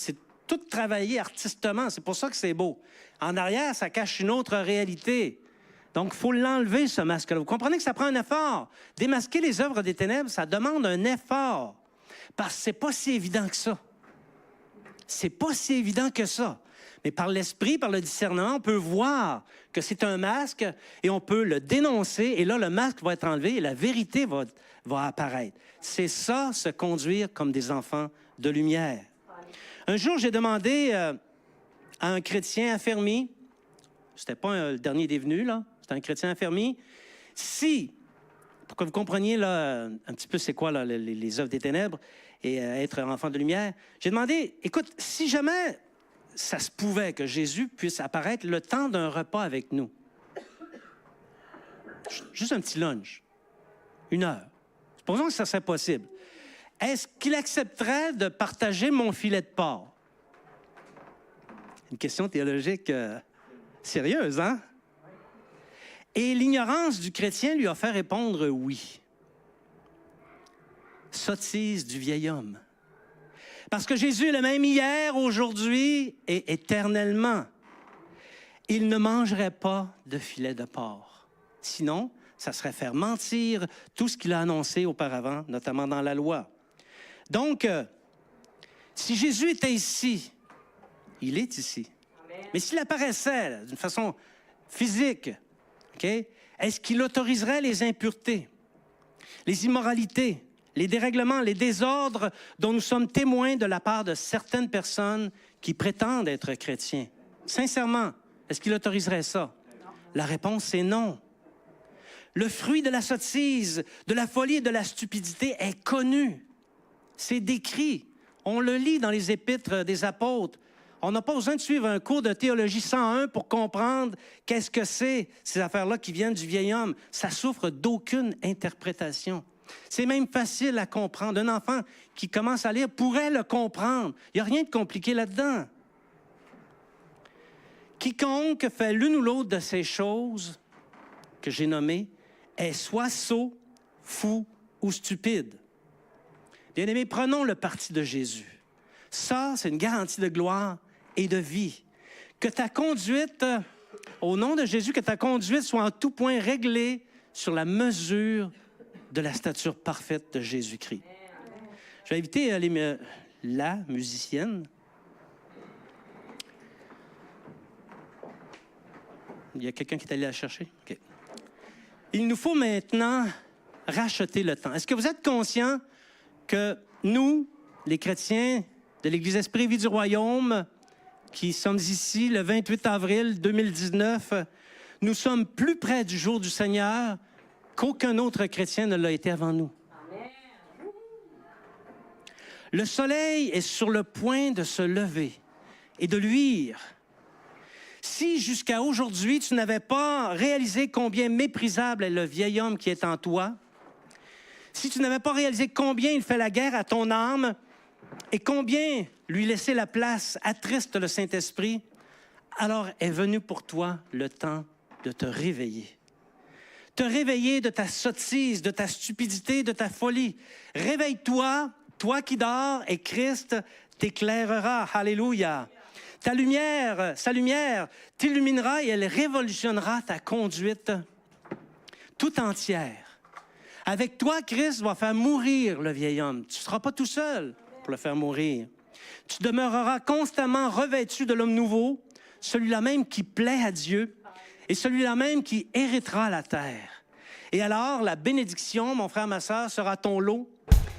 tout travaillé artistement. C'est pour ça que c'est beau. En arrière, ça cache une autre réalité. Donc, il faut l'enlever, ce masque-là. Vous comprenez que ça prend un effort. Démasquer les œuvres des ténèbres, ça demande un effort. Parce que c'est pas si évident que ça. C'est pas si évident que ça. Mais par l'esprit, par le discernement, on peut voir que c'est un masque et on peut le dénoncer. Et là, le masque va être enlevé et la vérité va apparaître. C'est ça, se conduire comme des enfants de lumière. Un jour, j'ai demandé à un chrétien affermi, c'était pas le dernier des venus, là, c'était un chrétien affermi, si pour que vous compreniez là, un petit peu c'est quoi là, les œuvres des ténèbres et être enfant de lumière, j'ai demandé, écoute, si jamais ça se pouvait que Jésus puisse apparaître le temps d'un repas avec nous, juste un petit lunch, 1 heure, supposons que ça serait possible, est-ce qu'il accepterait de partager mon filet de porc? Une question théologique sérieuse, hein? Et l'ignorance du chrétien lui a fait répondre oui. Sottise du vieil homme. Parce que Jésus est le même hier, aujourd'hui et éternellement. Il ne mangerait pas de filet de porc. Sinon, ça serait faire mentir tout ce qu'il a annoncé auparavant, notamment dans la loi. Donc, si Jésus était ici, il est ici. Amen. Mais s'il apparaissait d'une façon physique, okay, est-ce qu'il autoriserait les impuretés, les immoralités, les dérèglements, les désordres dont nous sommes témoins de la part de certaines personnes qui prétendent être chrétiens? Sincèrement, est-ce qu'il autoriserait ça? Non. La réponse est non. Le fruit de la sottise, de la folie et de la stupidité est connu. C'est décrit. On le lit dans les épîtres des apôtres. On n'a pas besoin de suivre un cours de théologie 101 pour comprendre qu'est-ce que c'est, ces affaires-là qui viennent du vieil homme. Ça souffre d'aucune interprétation. C'est même facile à comprendre. Un enfant qui commence à lire pourrait le comprendre. Il n'y a rien de compliqué là-dedans. Quiconque fait l'une ou l'autre de ces choses que j'ai nommées est soit sot, fou ou stupide. Bien-aimés, prenons le parti de Jésus. Ça, c'est une garantie de gloire et de vie. Que ta conduite, au nom de Jésus, que ta conduite soit en tout point réglée sur la mesure de la stature parfaite de Jésus-Christ. Je vais inviter la musicienne. Il y a quelqu'un qui est allé la chercher? OK. Il nous faut maintenant racheter le temps. Est-ce que vous êtes conscients que nous, les chrétiens de l'Église Esprit Vie du Royaume, qui sommes ici le 28 avril 2019, nous sommes plus près du jour du Seigneur qu'aucun autre chrétien ne l'a été avant nous. Amen. Le soleil est sur le point de se lever et de luire. Si jusqu'à aujourd'hui, tu n'avais pas réalisé combien méprisable est le vieil homme qui est en toi, si tu n'avais pas réalisé combien il fait la guerre à ton âme et combien lui laisser la place attriste le Saint-Esprit, alors est venu pour toi le temps de te réveiller. Te réveiller de ta sottise, de ta stupidité, de ta folie. Réveille-toi, toi qui dors, et Christ t'éclairera. Alléluia. Ta lumière, sa lumière t'illuminera et elle révolutionnera ta conduite tout entière. Avec toi, Christ va faire mourir le vieil homme. Tu ne seras pas tout seul pour le faire mourir. Tu demeureras constamment revêtu de l'homme nouveau, celui-là même qui plaît à Dieu et celui-là même qui héritera la terre. Et alors, la bénédiction, mon frère, ma sœur, sera ton lot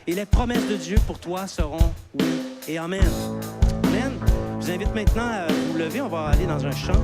et les promesses de Dieu pour toi seront oui et amen. Amen. Je vous invite maintenant à vous lever, on va aller dans un chant.